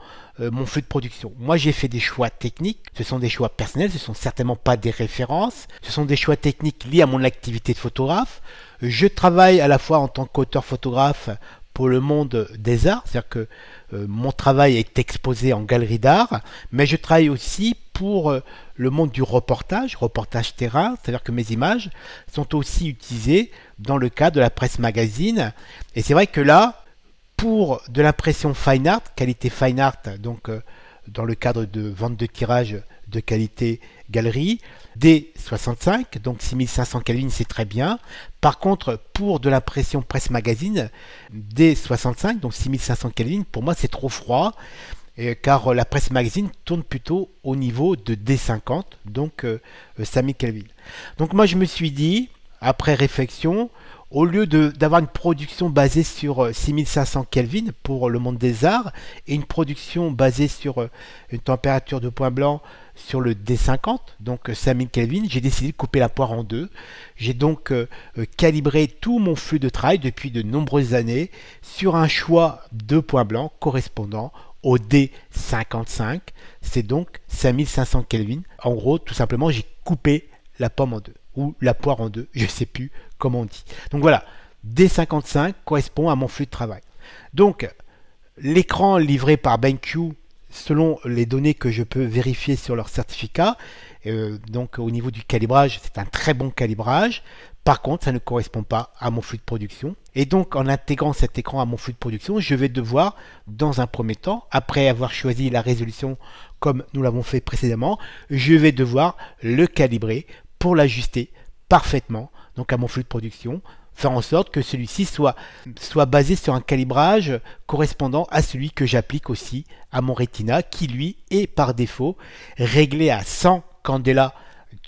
flux de production. Moi, j'ai fait des choix techniques. Ce sont des choix personnels. Ce sont certainement pas des références. Ce sont des choix techniques liés à mon activité de photographe. Je travaille à la fois en tant qu'auteur photographe pour le monde des arts, c'est-à-dire que mon travail est exposé en galerie d'art, mais je travaille aussi pour le monde du reportage terrain, c'est-à-dire que mes images sont aussi utilisées dans le cadre de la presse magazine. Et c'est vrai que là, pour de l'impression fine art, qualité fine art, donc dans le cadre de vente de tirage de qualité galerie, D65, donc 6500 Kelvin, c'est très bien. Par contre, pour de l'impression presse magazine, D65, donc 6500 Kelvin, pour moi c'est trop froid, car la presse magazine tourne plutôt au niveau de D50, donc 5000 Kelvin. Donc moi je me suis dit, après réflexion, au lieu d'avoir une production basée sur 6500 Kelvin pour le monde des arts et une production basée sur une température de point blanc sur le D50, donc 5000 Kelvin, j'ai décidé de couper la poire en deux. J'ai donc calibré tout mon flux de travail depuis de nombreuses années sur un choix de point blanc correspondant au D55. C'est donc 5500 Kelvin. En gros, tout simplement, j'ai coupé la pomme en deux, ou la poire en deux, je ne sais plus comment on dit. Donc voilà, D55 correspond à mon flux de travail. Donc, l'écran livré par BenQ, selon les données que je peux vérifier sur leur certificat, donc au niveau du calibrage, c'est un très bon calibrage. Par contre, ça ne correspond pas à mon flux de production. Et donc, en intégrant cet écran à mon flux de production, je vais devoir, dans un premier temps, après avoir choisi la résolution comme nous l'avons fait précédemment, je vais devoir le calibrer pour l'ajuster parfaitement donc à mon flux de production, faire en sorte que celui-ci soit basé sur un calibrage correspondant à celui que j'applique aussi à mon Retina, qui lui est par défaut réglé à 100 candela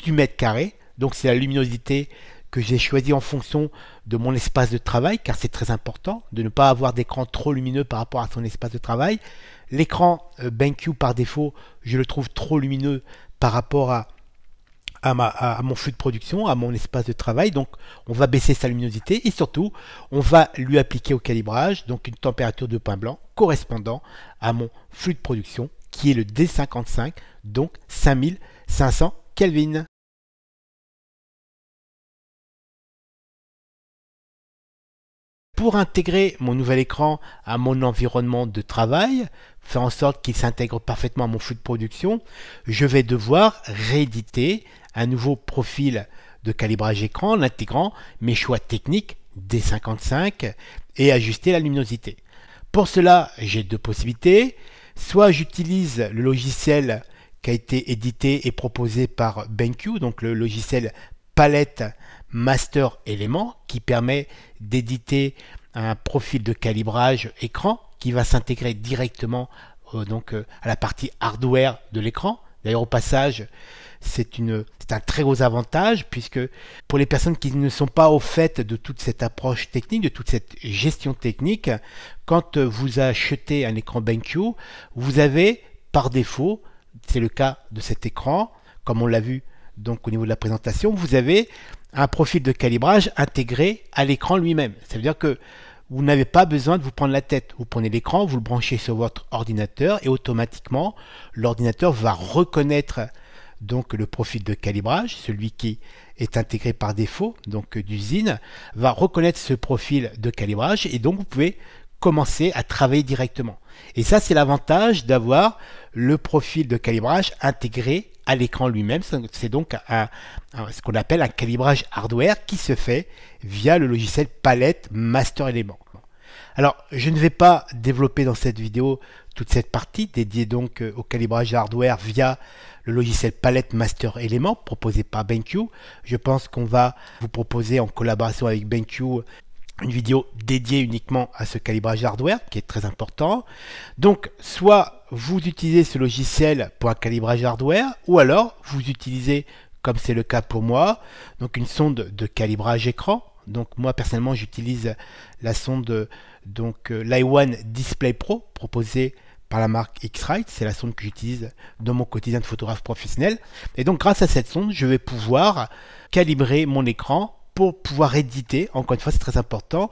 du mètre carré. Donc c'est la luminosité que j'ai choisi en fonction de mon espace de travail, car c'est très important de ne pas avoir d'écran trop lumineux par rapport à son espace de travail. L'écran BenQ par défaut, je le trouve trop lumineux par rapport à mon flux de production, à mon espace de travail. Donc on va baisser sa luminosité et surtout on va lui appliquer au calibrage donc une température de point blanc correspondant à mon flux de production qui est le D55, donc 5500 Kelvin. Pour intégrer mon nouvel écran à mon environnement de travail, faire en sorte qu'il s'intègre parfaitement à mon flux de production, je vais devoir rééditer un nouveau profil de calibrage écran en intégrant mes choix techniques D55 et ajuster la luminosité. Pour cela, j'ai deux possibilités. Soit j'utilise le logiciel qui a été édité et proposé par BenQ, donc le logiciel Palette Master Element, qui permet d'éditer un profil de calibrage écran qui va s'intégrer directement à la partie hardware de l'écran. D'ailleurs, au passage, c'est un très gros avantage puisque pour les personnes qui ne sont pas au fait de toute cette approche technique, de toute cette gestion technique, quand vous achetez un écran BenQ, vous avez par défaut, c'est le cas de cet écran, comme on l'a vu donc au niveau de la présentation, vous avez un profil de calibrage intégré à l'écran lui-même. Ça veut dire que vous n'avez pas besoin de vous prendre la tête. Vous prenez l'écran, vous le branchez sur votre ordinateur et automatiquement, l'ordinateur va reconnaître donc le profil de calibrage, celui qui est intégré par défaut, donc d'usine, va reconnaître ce profil de calibrage et donc vous pouvez commencer à travailler directement. Et ça, c'est l'avantage d'avoir le profil de calibrage intégré à l'écran lui-même. C'est donc ce qu'on appelle un calibrage hardware qui se fait via le logiciel Palette Master Element. Alors, je ne vais pas développer dans cette vidéo toute cette partie dédiée donc au calibrage hardware via le logiciel Palette Master Element proposé par BenQ. Je pense qu'on va vous proposer en collaboration avec BenQ une vidéo dédiée uniquement à ce calibrage hardware qui est très important. Donc soit vous utilisez ce logiciel pour un calibrage hardware ou alors vous utilisez, comme c'est le cas pour moi, donc une sonde de calibrage écran. Donc moi personnellement j'utilise la sonde l'i1 Display Pro proposée par la marque X-Rite. C'est la sonde que j'utilise dans mon quotidien de photographe professionnel. Et donc grâce à cette sonde, je vais pouvoir calibrer mon écran pour pouvoir éditer, encore une fois c'est très important,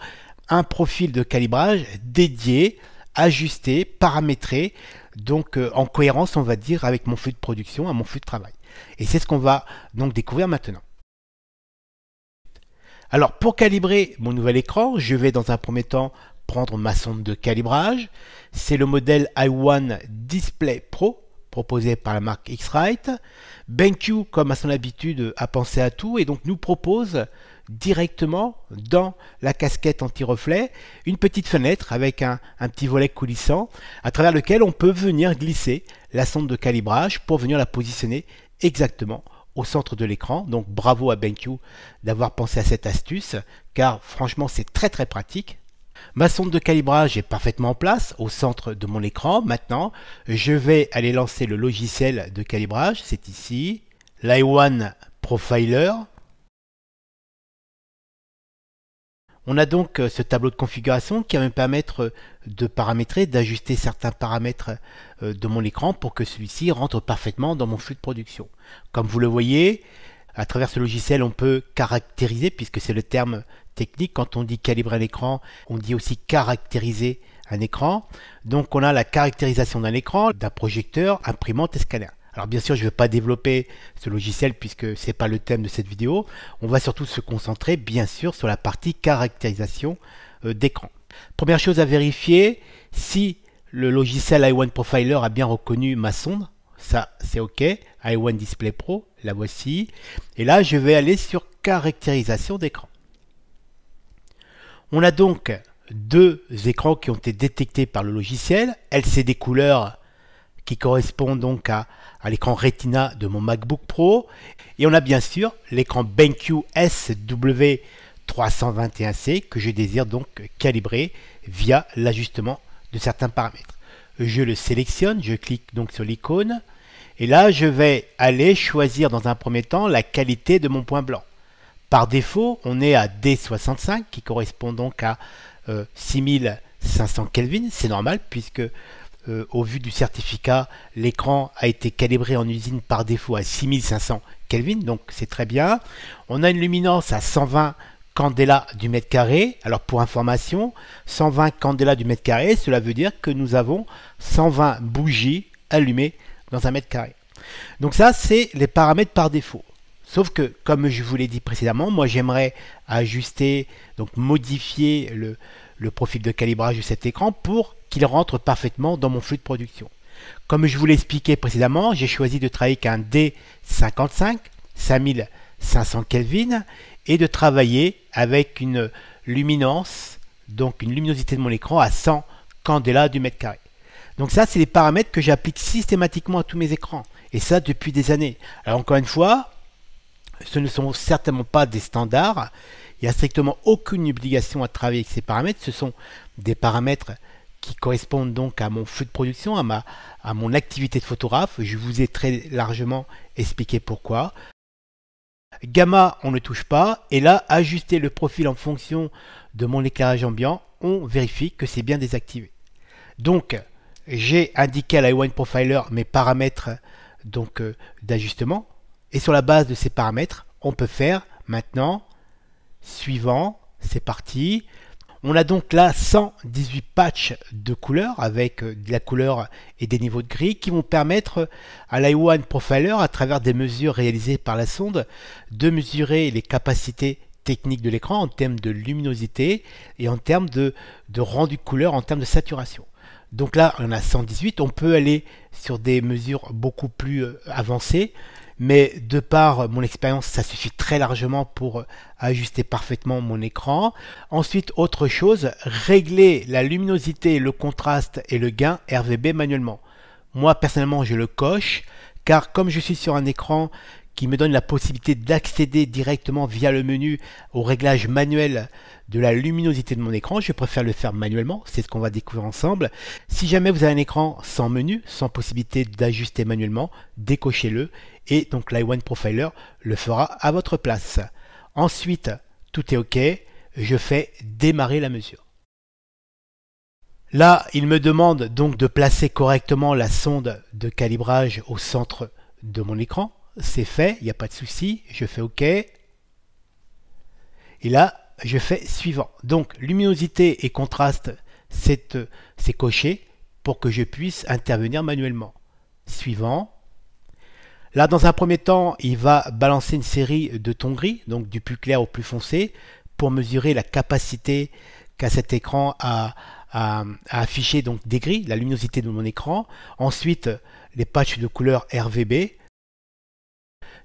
un profil de calibrage dédié, ajusté, paramétré, donc en cohérence on va dire avec mon flux de production, à mon flux de travail. Et c'est ce qu'on va donc découvrir maintenant. Alors pour calibrer mon nouvel écran, je vais dans un premier temps prendre ma sonde de calibrage. C'est le modèle i1 Display Pro proposé par la marque X-Rite. BenQ, comme à son habitude, a pensé à tout et donc nous propose directement dans la casquette anti-reflet une petite fenêtre avec un petit volet coulissant à travers lequel on peut venir glisser la sonde de calibrage pour venir la positionner exactement au centre de l'écran. Donc bravo à BenQ d'avoir pensé à cette astuce car franchement c'est très pratique. Ma sonde de calibrage est parfaitement en place au centre de mon écran. Maintenant, je vais aller lancer le logiciel de calibrage. C'est ici, l'i1 Profiler. On a donc ce tableau de configuration qui va me permettre de paramétrer, d'ajuster certains paramètres de mon écran pour que celui-ci rentre parfaitement dans mon flux de production. Comme vous le voyez, à travers ce logiciel, on peut caractériser, puisque c'est le terme technique. Quand on dit calibrer un écran, on dit aussi caractériser un écran. Donc on a la caractérisation d'un écran, d'un projecteur, imprimante et scanner. Alors bien sûr, je ne vais pas développer ce logiciel puisque ce n'est pas le thème de cette vidéo. On va surtout se concentrer bien sûr sur la partie caractérisation d'écran. Première chose à vérifier, si le logiciel i1 Profiler a bien reconnu ma sonde. Ça c'est OK, i1 Display Pro, la voici. Et là je vais aller sur caractérisation d'écran. On a donc deux écrans qui ont été détectés par le logiciel, LCD couleur qui correspond donc à l'écran Retina de mon MacBook Pro, et on a bien sûr l'écran BenQ SW321C que je désire donc calibrer via l'ajustement de certains paramètres. Je le sélectionne, je clique donc sur l'icône, et là je vais aller choisir dans un premier temps la qualité de mon point blanc. Par défaut, on est à D65 qui correspond donc à 6500 Kelvin, c'est normal puisque au vu du certificat, l'écran a été calibré en usine par défaut à 6500 Kelvin, donc c'est très bien. On a une luminance à 120 candela du mètre carré. Alors pour information, 120 candela du mètre carré, cela veut dire que nous avons 120 bougies allumées dans un mètre carré. Donc ça, c'est les paramètres par défaut. Sauf que, comme je vous l'ai dit précédemment, moi j'aimerais ajuster, donc modifier le profil de calibrage de cet écran pour qu'il rentre parfaitement dans mon flux de production. Comme je vous l'ai expliqué précédemment, j'ai choisi de travailler avec un D55, 5500 Kelvin, et de travailler avec une luminance, donc une luminosité de mon écran à 100 candela du mètre carré. Donc ça, c'est les paramètres que j'applique systématiquement à tous mes écrans, et ça depuis des années. Alors encore une fois, ce ne sont certainement pas des standards, il n'y a strictement aucune obligation à travailler avec ces paramètres, ce sont des paramètres qui correspondent donc à mon flux de production, à mon activité de photographe. Je vous ai très largement expliqué pourquoi. Gamma, on ne touche pas, et là, ajuster le profil en fonction de mon éclairage ambiant, on vérifie que c'est bien désactivé. Donc, j'ai indiqué à l'i1 Profiler mes paramètres d'ajustement, et sur la base de ces paramètres, on peut faire maintenant suivant, c'est parti. On a donc là 118 patchs de couleurs avec de la couleur et des niveaux de gris qui vont permettre à l'i1 Profiler, à travers des mesures réalisées par la sonde, de mesurer les capacités techniques de l'écran en termes de luminosité et en termes de rendu de couleur, en termes de saturation. Donc là, on a 118, on peut aller sur des mesures beaucoup plus avancées, mais de par mon expérience, ça suffit très largement pour ajuster parfaitement mon écran. Ensuite, autre chose, régler la luminosité, le contraste et le gain RGB manuellement. Moi, personnellement, je le coche, car comme je suis sur un écran qui me donne la possibilité d'accéder directement via le menu au réglage manuel de la luminosité de mon écran, je préfère le faire manuellement, c'est ce qu'on va découvrir ensemble. Si jamais vous avez un écran sans menu, sans possibilité d'ajuster manuellement, décochez-le et donc l'i1 Profiler le fera à votre place. Ensuite, tout est OK, je fais démarrer la mesure. Là, il me demande donc de placer correctement la sonde de calibrage au centre de mon écran. C'est fait, il n'y a pas de souci, je fais OK. Et là, je fais suivant. Donc, luminosité et contraste, c'est coché pour que je puisse intervenir manuellement. Suivant. Là, dans un premier temps, il va balancer une série de tons gris, donc du plus clair au plus foncé, pour mesurer la capacité qu'a cet écran à afficher donc des gris, la luminosité de mon écran. Ensuite, les patchs de couleur RGB.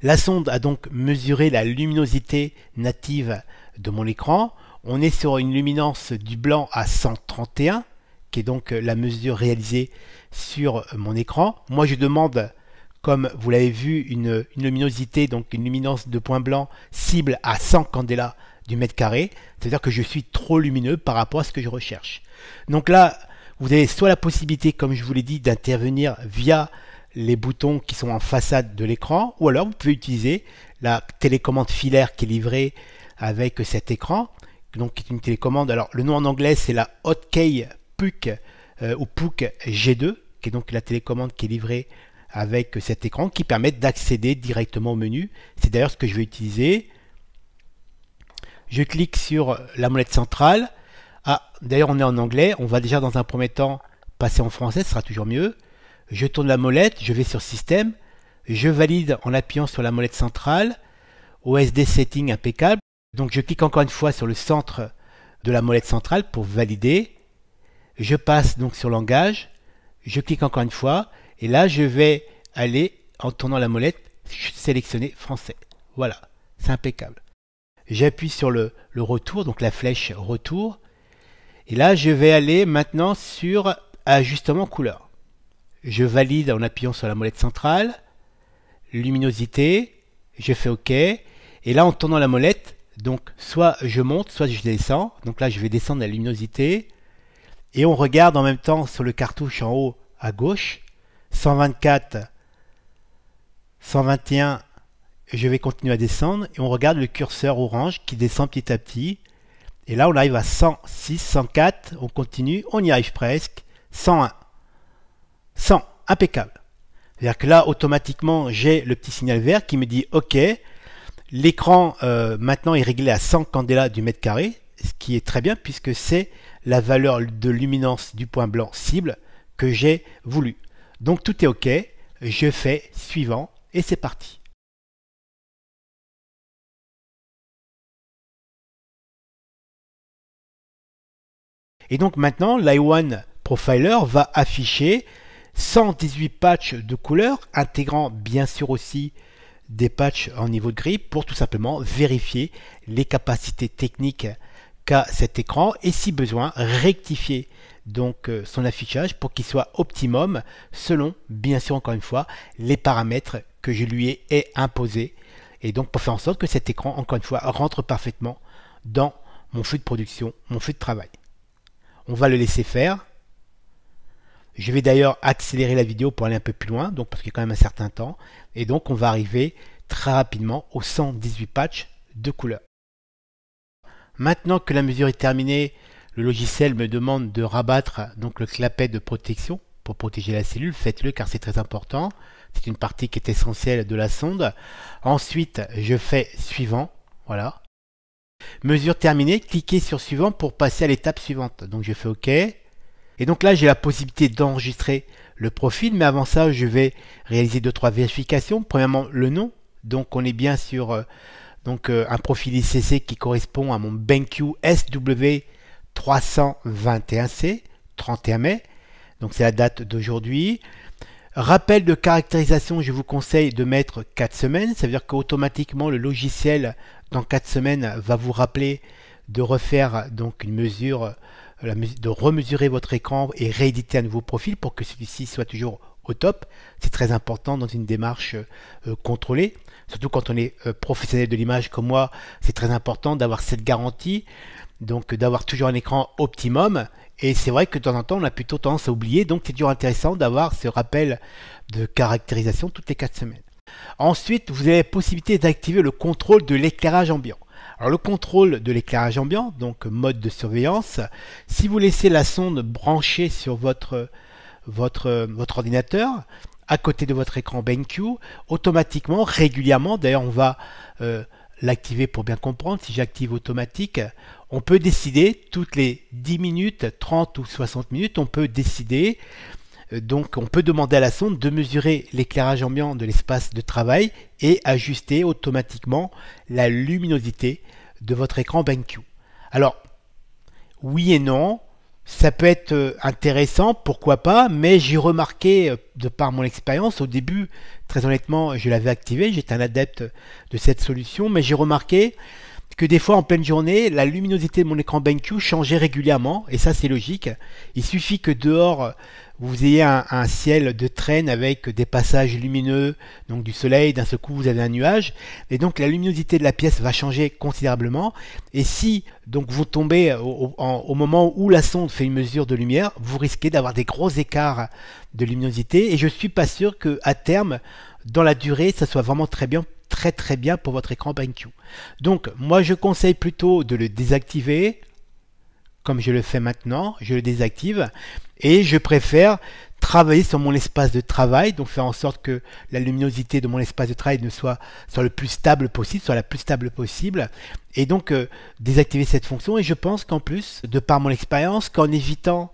La sonde a donc mesuré la luminosité native de mon écran. On est sur une luminance du blanc à 131, qui est donc la mesure réalisée sur mon écran. Moi, je demande, comme vous l'avez vu, une luminosité, donc une luminance de point blanc cible à 100 candela du mètre carré. C'est-à-dire que je suis trop lumineux par rapport à ce que je recherche. Donc là, vous avez soit la possibilité, comme je vous l'ai dit, d'intervenir via les boutons qui sont en façade de l'écran, ou alors vous pouvez utiliser la télécommande filaire qui est livrée avec cet écran. donc qui est une télécommande. Alors le nom en anglais c'est la Hotkey PUC ou PUC G2, qui est donc la télécommande qui est livrée avec cet écran, qui permet d'accéder directement au menu. C'est d'ailleurs ce que je vais utiliser. Je clique sur la molette centrale. Ah, d'ailleurs on est en anglais, on va déjà dans un premier temps passer en français, ce sera toujours mieux. Je tourne la molette, je vais sur Système, je valide en appuyant sur la molette centrale, OSD Setting impeccable. Donc je clique encore une fois sur le centre de la molette centrale pour valider. Je passe donc sur Langage, je clique encore une fois, et là je vais aller, en tournant la molette, sélectionner Français. Voilà, c'est impeccable. J'appuie sur le retour, donc la flèche retour, et là je vais aller maintenant sur Ajustement couleur. Je valide en appuyant sur la molette centrale, luminosité, je fais OK, et là en tournant la molette, donc soit je monte, soit je descends, donc là je vais descendre la luminosité, et on regarde en même temps sur le cartouche en haut à gauche, 124, 121, je vais continuer à descendre, et on regarde le curseur orange qui descend petit à petit, et là on arrive à 106, 104, on continue, on y arrive presque, 101, 100, impeccable. C'est-à-dire que là, automatiquement, j'ai le petit signal vert qui me dit OK, l'écran maintenant est réglé à 100 candela du mètre carré, ce qui est très bien puisque c'est la valeur de luminance du point blanc cible que j'ai voulu. Donc tout est OK, je fais suivant et c'est parti. Et donc maintenant, l'i1 Profiler va afficher 118 patchs de couleurs, intégrant bien sûr aussi des patchs en niveau de gris pour tout simplement vérifier les capacités techniques qu'a cet écran et si besoin rectifier donc son affichage pour qu'il soit optimum selon bien sûr encore une fois les paramètres que je lui ai imposés et donc pour faire en sorte que cet écran encore une fois rentre parfaitement dans mon flux de production, mon flux de travail. On va le laisser faire. Je vais d'ailleurs accélérer la vidéo pour aller un peu plus loin, donc parce qu'il y a quand même un certain temps. Et donc on va arriver très rapidement aux 118 patchs de couleurs. Maintenant que la mesure est terminée, le logiciel me demande de rabattre donc le clapet de protection pour protéger la cellule. Faites-le car c'est très important. C'est une partie qui est essentielle de la sonde. Ensuite, je fais suivant. Voilà. Mesure terminée, cliquez sur suivant pour passer à l'étape suivante. Donc je fais OK. Et donc là, j'ai la possibilité d'enregistrer le profil, mais avant ça, je vais réaliser 2-3 vérifications. Premièrement, le nom. Donc on est bien sur un profil ICC qui correspond à mon BenQ SW321C, 31 mai. Donc c'est la date d'aujourd'hui. Rappel de caractérisation, je vous conseille de mettre 4 semaines. Ça veut dire qu'automatiquement, le logiciel, dans 4 semaines, va vous rappeler de refaire donc une mesure, de remesurer votre écran et rééditer un nouveau profil pour que celui-ci soit toujours au top. C'est très important dans une démarche contrôlée. Surtout quand on est professionnel de l'image comme moi, c'est très important d'avoir cette garantie, donc d'avoir toujours un écran optimum. Et c'est vrai que de temps en temps, on a plutôt tendance à oublier, donc c'est toujours intéressant d'avoir ce rappel de caractérisation toutes les 4 semaines. Ensuite, vous avez la possibilité d'activer le contrôle de l'éclairage ambiant. Alors le contrôle de l'éclairage ambiant, donc mode de surveillance, si vous laissez la sonde branchée sur votre ordinateur, à côté de votre écran BenQ, automatiquement, régulièrement, d'ailleurs on va l'activer pour bien comprendre, si j'active automatique, on peut décider toutes les 10 minutes, 30 ou 60 minutes, on peut décider, donc on peut demander à la sonde de mesurer l'éclairage ambiant de l'espace de travail et ajuster automatiquement la luminosité de votre écran BenQ. Alors, oui et non, ça peut être intéressant, pourquoi pas, mais j'ai remarqué, de par mon expérience, au début, très honnêtement, je l'avais activé, j'étais un adepte de cette solution, mais j'ai remarqué que des fois, en pleine journée, la luminosité de mon écran BenQ changeait régulièrement, et ça c'est logique. Il suffit que dehors, vous ayez un ciel de traîne avec des passages lumineux, donc du soleil, d'un seul coup vous avez un nuage, et donc la luminosité de la pièce va changer considérablement, et si donc vous tombez au moment où la sonde fait une mesure de lumière, vous risquez d'avoir des gros écarts de luminosité, et je suis pas sûr qu'à terme, dans la durée, ça soit vraiment très très très bien pour votre écran BenQ. Donc moi je conseille plutôt de le désactiver, comme je le fais maintenant, je le désactive, et je préfère travailler sur mon espace de travail, donc faire en sorte que la luminosité de mon espace de travail ne soit le plus stable possible, soit la plus stable possible, et donc désactiver cette fonction. Et je pense qu'en plus, de par mon expérience, qu'en évitant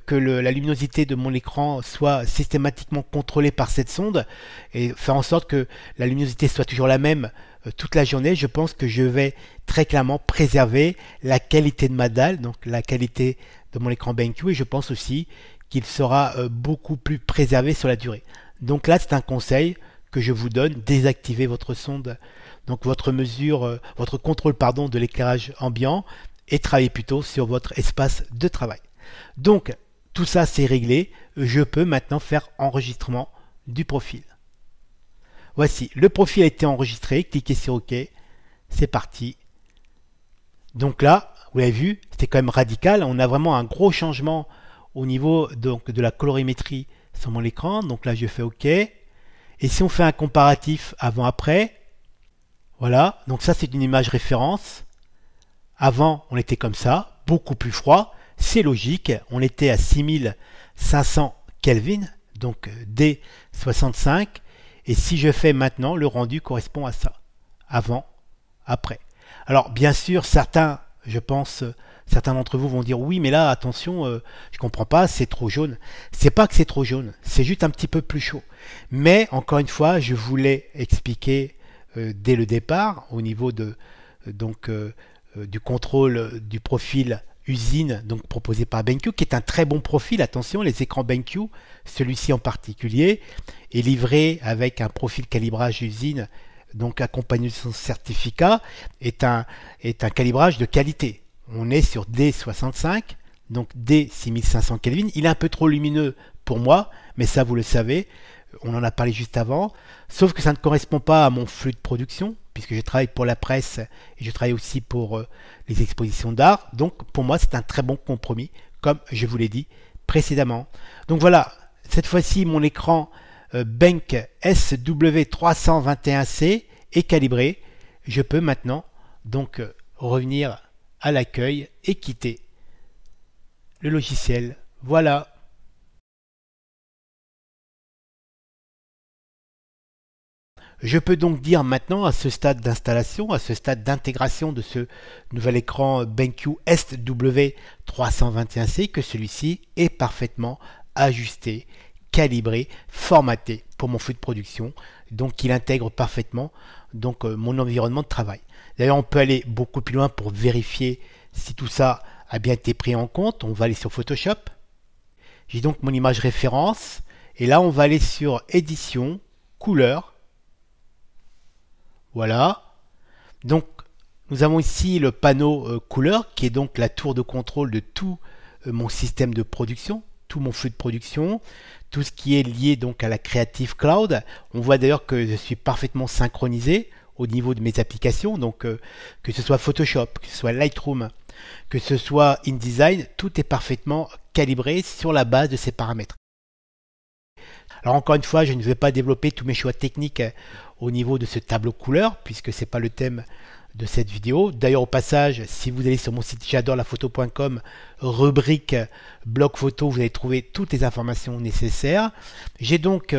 que la luminosité de mon écran soit systématiquement contrôlée par cette sonde, et faire en sorte que la luminosité soit toujours la même toute la journée, je pense que je vais très clairement préserver la qualité de ma dalle, donc la qualité de mon écran BenQ, et je pense aussi qu'il sera beaucoup plus préservé sur la durée. Donc là, c'est un conseil que je vous donne: désactivez votre sonde, donc votre mesure, votre contrôle pardon de l'éclairage ambiant, et travaillez plutôt sur votre espace de travail. Donc tout ça c'est réglé, je peux maintenant faire enregistrement du profil. Voici, le profil a été enregistré, cliquez sur OK, c'est parti. Donc là, vous l'avez vu, c'était quand même radical, on a vraiment un gros changement au niveau donc de la colorimétrie sur mon écran. Donc là je fais OK, et si on fait un comparatif avant-après, voilà, donc ça c'est une image référence. Avant on était comme ça, beaucoup plus froid, c'est logique, on était à 6500 Kelvin, donc D65, et si je fais maintenant, le rendu correspond à ça, avant, après. Alors bien sûr, certains, je pense, certains d'entre vous vont dire oui, mais là attention, je comprends pas, c'est trop jaune. C'est pas que c'est trop jaune, c'est juste un petit peu plus chaud. Mais encore une fois, je voulais expliquer dès le départ au niveau de du contrôle du profil usine, donc proposé par BenQ, qui est un très bon profil. Attention, les écrans BenQ, celui-ci en particulier, est livré avec un profil calibrage usine, donc accompagné de son certificat, est un calibrage de qualité. On est sur D65, donc D6500 Kelvin. Il est un peu trop lumineux pour moi, mais ça vous le savez, on en a parlé juste avant, sauf que ça ne correspond pas à mon flux de production, puisque je travaille pour la presse et je travaille aussi pour les expositions d'art. Donc pour moi c'est un très bon compromis, comme je vous l'ai dit précédemment. Donc voilà, cette fois-ci mon écran Benq SW321C est calibré. Je peux maintenant donc revenir à l'accueil et quitter le logiciel. Voilà. Je peux donc dire maintenant, à ce stade d'installation, à ce stade d'intégration de ce nouvel écran BenQ SW321C, que celui-ci est parfaitement ajusté, calibré, formaté pour mon flux de production, donc il intègre parfaitement donc mon environnement de travail. D'ailleurs, on peut aller beaucoup plus loin pour vérifier si tout ça a bien été pris en compte. On va aller sur Photoshop. J'ai donc mon image référence, et là on va aller sur édition, couleur. Voilà, donc nous avons ici le panneau couleur qui est donc la tour de contrôle de tout mon système de production, tout mon flux de production, tout ce qui est lié donc à la Creative Cloud. On voit d'ailleurs que je suis parfaitement synchronisé au niveau de mes applications, donc que ce soit Photoshop, que ce soit Lightroom, que ce soit InDesign, tout est parfaitement calibré sur la base de ces paramètres. Alors encore une fois, je ne vais pas développer tous mes choix techniques au niveau de ce tableau couleur, puisque ce n'est pas le thème de cette vidéo. D'ailleurs, au passage, si vous allez sur mon site j'adorelaPhoto.com, rubrique blog photo, vous allez trouver toutes les informations nécessaires. J'ai donc,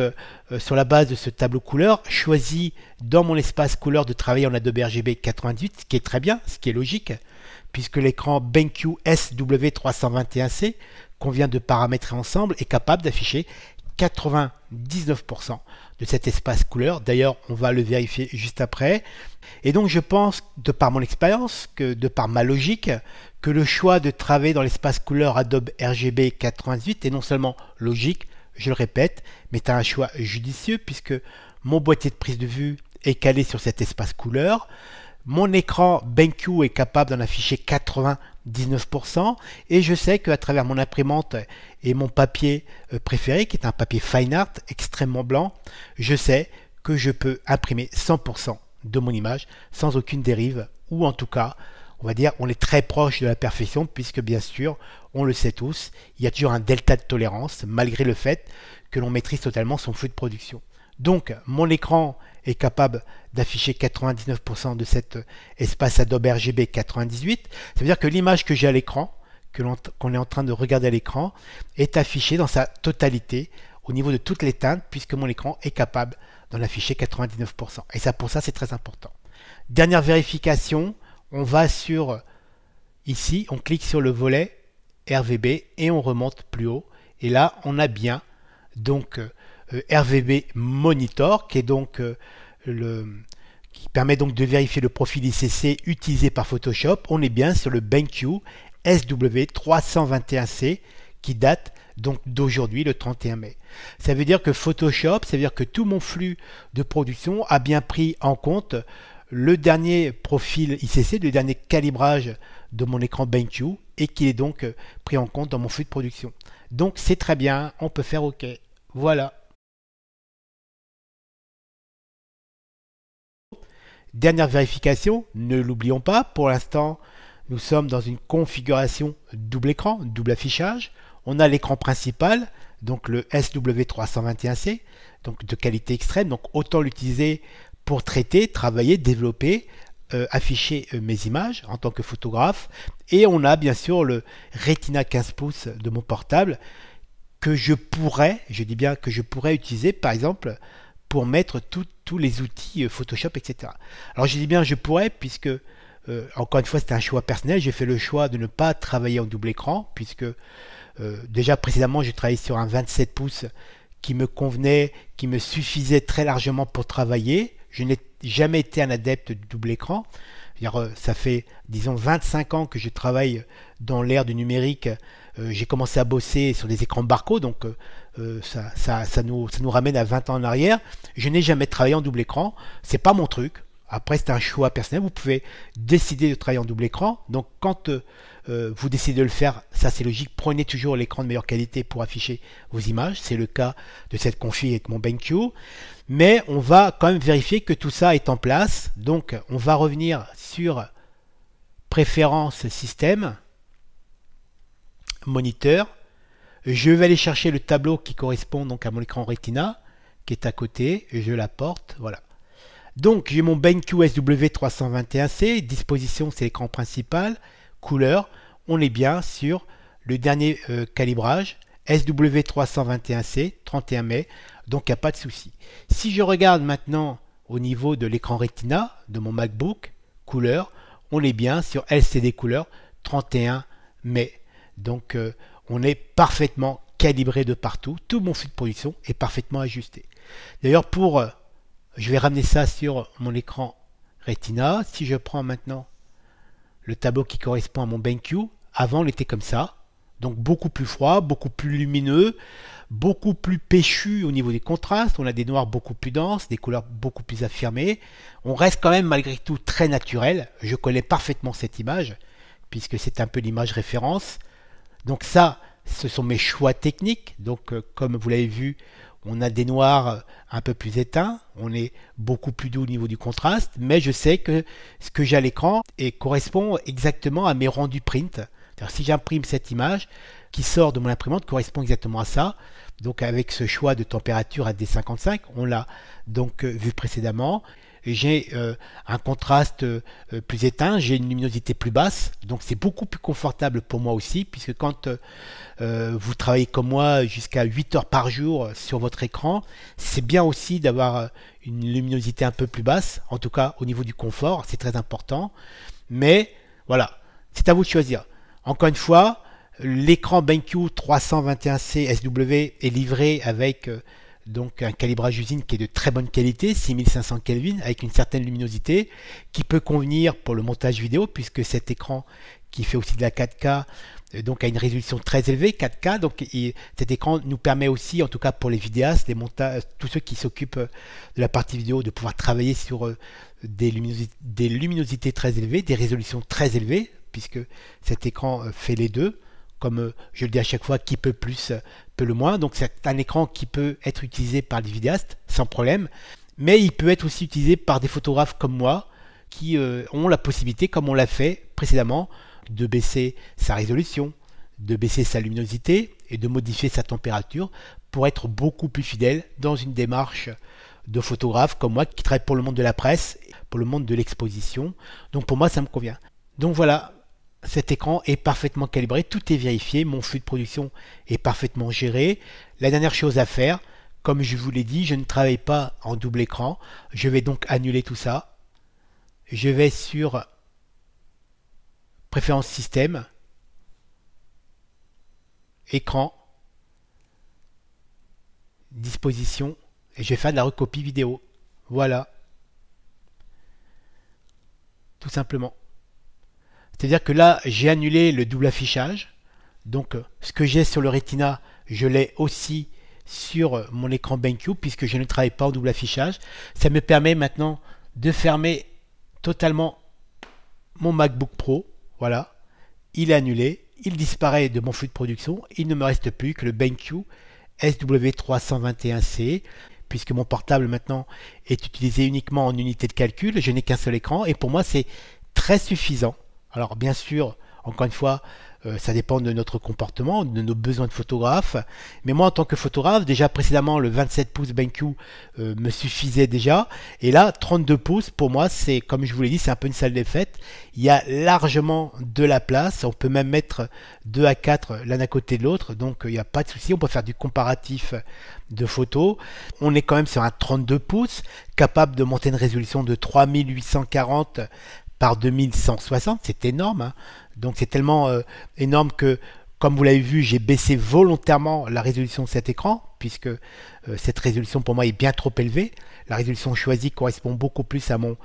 sur la base de ce tableau couleur, choisi dans mon espace couleur de travailler en Adobe RGB 98, ce qui est très bien, ce qui est logique, puisque l'écran BenQ SW321C qu'on vient de paramétrer ensemble est capable d'afficher 99% de cet espace couleur. D'ailleurs, on va le vérifier juste après. Et donc, je pense, de par mon expérience, que de par ma logique, que le choix de travailler dans l'espace couleur Adobe RGB 88 est non seulement logique, je le répète, mais un choix judicieux, puisque mon boîtier de prise de vue est calé sur cet espace couleur. Mon écran BenQ est capable d'en afficher 99%, et je sais qu'à travers mon imprimante et mon papier préféré, qui est un papier fine art extrêmement blanc, je sais que je peux imprimer 100% de mon image sans aucune dérive, ou en tout cas, on va dire, on est très proche de la perfection, puisque bien sûr, on le sait tous, il y a toujours un delta de tolérance, malgré le fait que l'on maîtrise totalement son flux de production. Donc mon écran est capable d'afficher 99% de cet espace Adobe RGB 98. Ça veut dire que l'image que j'ai à l'écran, qu'on est en train de regarder à l'écran, est affichée dans sa totalité au niveau de toutes les teintes, puisque mon écran est capable d'en afficher 99%. Et ça, pour ça, c'est très important. Dernière vérification, on va sur, ici, on clique sur le volet RVB et on remonte plus haut. Et là, on a bien donc RVB Monitor, qui est donc qui permet donc de vérifier le profil ICC utilisé par Photoshop. On est bien sur le BenQ SW321C qui date donc d'aujourd'hui, le 31 mai. Ça veut dire que Photoshop, ça veut dire que tout mon flux de production a bien pris en compte le dernier profil ICC, le dernier calibrage de mon écran BenQ et qui est donc pris en compte dans mon flux de production. Donc c'est très bien, on peut faire OK. Voilà. Dernière vérification, ne l'oublions pas, pour l'instant, nous sommes dans une configuration double écran, double affichage. On a l'écran principal, donc le SW321C, donc de qualité extrême, donc autant l'utiliser pour traiter, travailler, développer, afficher mes images en tant que photographe. Et on a bien sûr le Retina 15 pouces de mon portable que je pourrais, je dis bien que je pourrais utiliser par exemple pour mettre tous les outils Photoshop, etc. Alors je dis bien je pourrais puisque encore une fois c'était un choix personnel. J'ai fait le choix de ne pas travailler en double écran puisque déjà précédemment je travaillais sur un 27 pouces qui me convenait, qui me suffisait très largement pour travailler. Je n'ai jamais été un adepte du double écran. Ça fait disons 25 ans que je travaille dans l'ère du numérique. J'ai commencé à bosser sur des écrans Barco, donc ça nous ramène à 20 ans en arrière. Je n'ai jamais travaillé en double écran, c'est pas mon truc. Après, c'est un choix personnel, vous pouvez décider de travailler en double écran. Donc quand vous décidez de le faire, ça c'est logique, prenez toujours l'écran de meilleure qualité pour afficher vos images. C'est le cas de cette config avec mon BenQ. Mais on va quand même vérifier que tout ça est en place. Donc on va revenir sur Préférences système, Moniteur. Je vais aller chercher le tableau qui correspond donc à mon écran Retina qui est à côté et je l'apporte. Voilà. Donc j'ai mon BenQ SW321C, disposition c'est l'écran principal, couleur, on est bien sur le dernier calibrage SW321C 31 mai, donc il n'y a pas de souci. Si je regarde maintenant au niveau de l'écran Retina de mon MacBook, couleur, on est bien sur LCD couleur 31 mai. Donc on est parfaitement calibré de partout, tout mon flux de production est parfaitement ajusté. D'ailleurs je vais ramener ça sur mon écran Retina. Si je prends maintenant le tableau qui correspond à mon BenQ, avant il était comme ça, donc beaucoup plus froid, beaucoup plus lumineux, beaucoup plus péchu au niveau des contrastes. On a des noirs beaucoup plus denses, des couleurs beaucoup plus affirmées. On reste quand même malgré tout très naturel. Je connais parfaitement cette image puisque c'est un peu l'image référence. Donc ça, ce sont mes choix techniques. Donc comme vous l'avez vu, on a des noirs un peu plus éteints, on est beaucoup plus doux au niveau du contraste, mais je sais que ce que j'ai à l'écran correspond exactement à mes rendus print. Si j'imprime cette image qui sort de mon imprimante, correspond exactement à ça. Donc avec ce choix de température à D55, on l'a donc vu précédemment. J'ai un contraste plus éteint, j'ai une luminosité plus basse, donc c'est beaucoup plus confortable pour moi aussi, puisque quand vous travaillez comme moi jusqu'à 8 heures par jour sur votre écran, c'est bien aussi d'avoir une luminosité un peu plus basse, en tout cas au niveau du confort, c'est très important. Mais voilà, c'est à vous de choisir. Encore une fois, l'écran BenQ 321C SW est livré avec donc un calibrage usine qui est de très bonne qualité, 6500 Kelvin, avec une certaine luminosité, qui peut convenir pour le montage vidéo, puisque cet écran qui fait aussi de la 4K, donc a une résolution très élevée, 4K, donc cet écran nous permet aussi, en tout cas pour les vidéastes, les montages, tous ceux qui s'occupent de la partie vidéo, de pouvoir travailler sur des luminosités très élevées, des résolutions très élevées, puisque cet écran fait les deux. Comme je le dis à chaque fois, qui peut plus, peut le moins. Donc c'est un écran qui peut être utilisé par des vidéastes sans problème, mais il peut être aussi utilisé par des photographes comme moi qui ont la possibilité, comme on l'a fait précédemment, de baisser sa résolution, de baisser sa luminosité et de modifier sa température pour être beaucoup plus fidèle dans une démarche de photographes comme moi qui travaillent pour le monde de la presse, pour le monde de l'exposition. Donc pour moi, ça me convient. Donc voilà, cet écran est parfaitement calibré, tout est vérifié, mon flux de production est parfaitement géré. La dernière chose à faire, comme je vous l'ai dit, je ne travaille pas en double écran. Je vais donc annuler tout ça. Je vais sur Préférences système, Écran, Disposition, et je vais faire de la recopie vidéo. Voilà. Tout simplement. C'est-à-dire que là, j'ai annulé le double affichage. Donc, ce que j'ai sur le Retina, je l'ai aussi sur mon écran BenQ, puisque je ne travaille pas en double affichage. Ça me permet maintenant de fermer totalement mon MacBook Pro. Voilà. Il est annulé. Il disparaît de mon flux de production. Il ne me reste plus que le BenQ SW321C, puisque mon portable maintenant est utilisé uniquement en unité de calcul. Je n'ai qu'un seul écran et pour moi, c'est très suffisant. Alors bien sûr, encore une fois, ça dépend de notre comportement, de nos besoins de photographe. Mais moi, en tant que photographe, déjà précédemment, le 27 pouces BenQ me suffisait déjà. Et là, 32 pouces, pour moi, c'est, comme je vous l'ai dit, c'est un peu une salle des fêtes. Il y a largement de la place. On peut même mettre 2 à 4 l'un à côté de l'autre. Donc, il n'y a pas de souci. On peut faire du comparatif de photos. On est quand même sur un 32 pouces, capable de monter une résolution de 3840 par 2160, c'est énorme, hein. Donc c'est tellement énorme que, comme vous l'avez vu, j'ai baissé volontairement la résolution de cet écran, puisque cette résolution pour moi est bien trop élevée. La résolution choisie correspond beaucoup plus à mon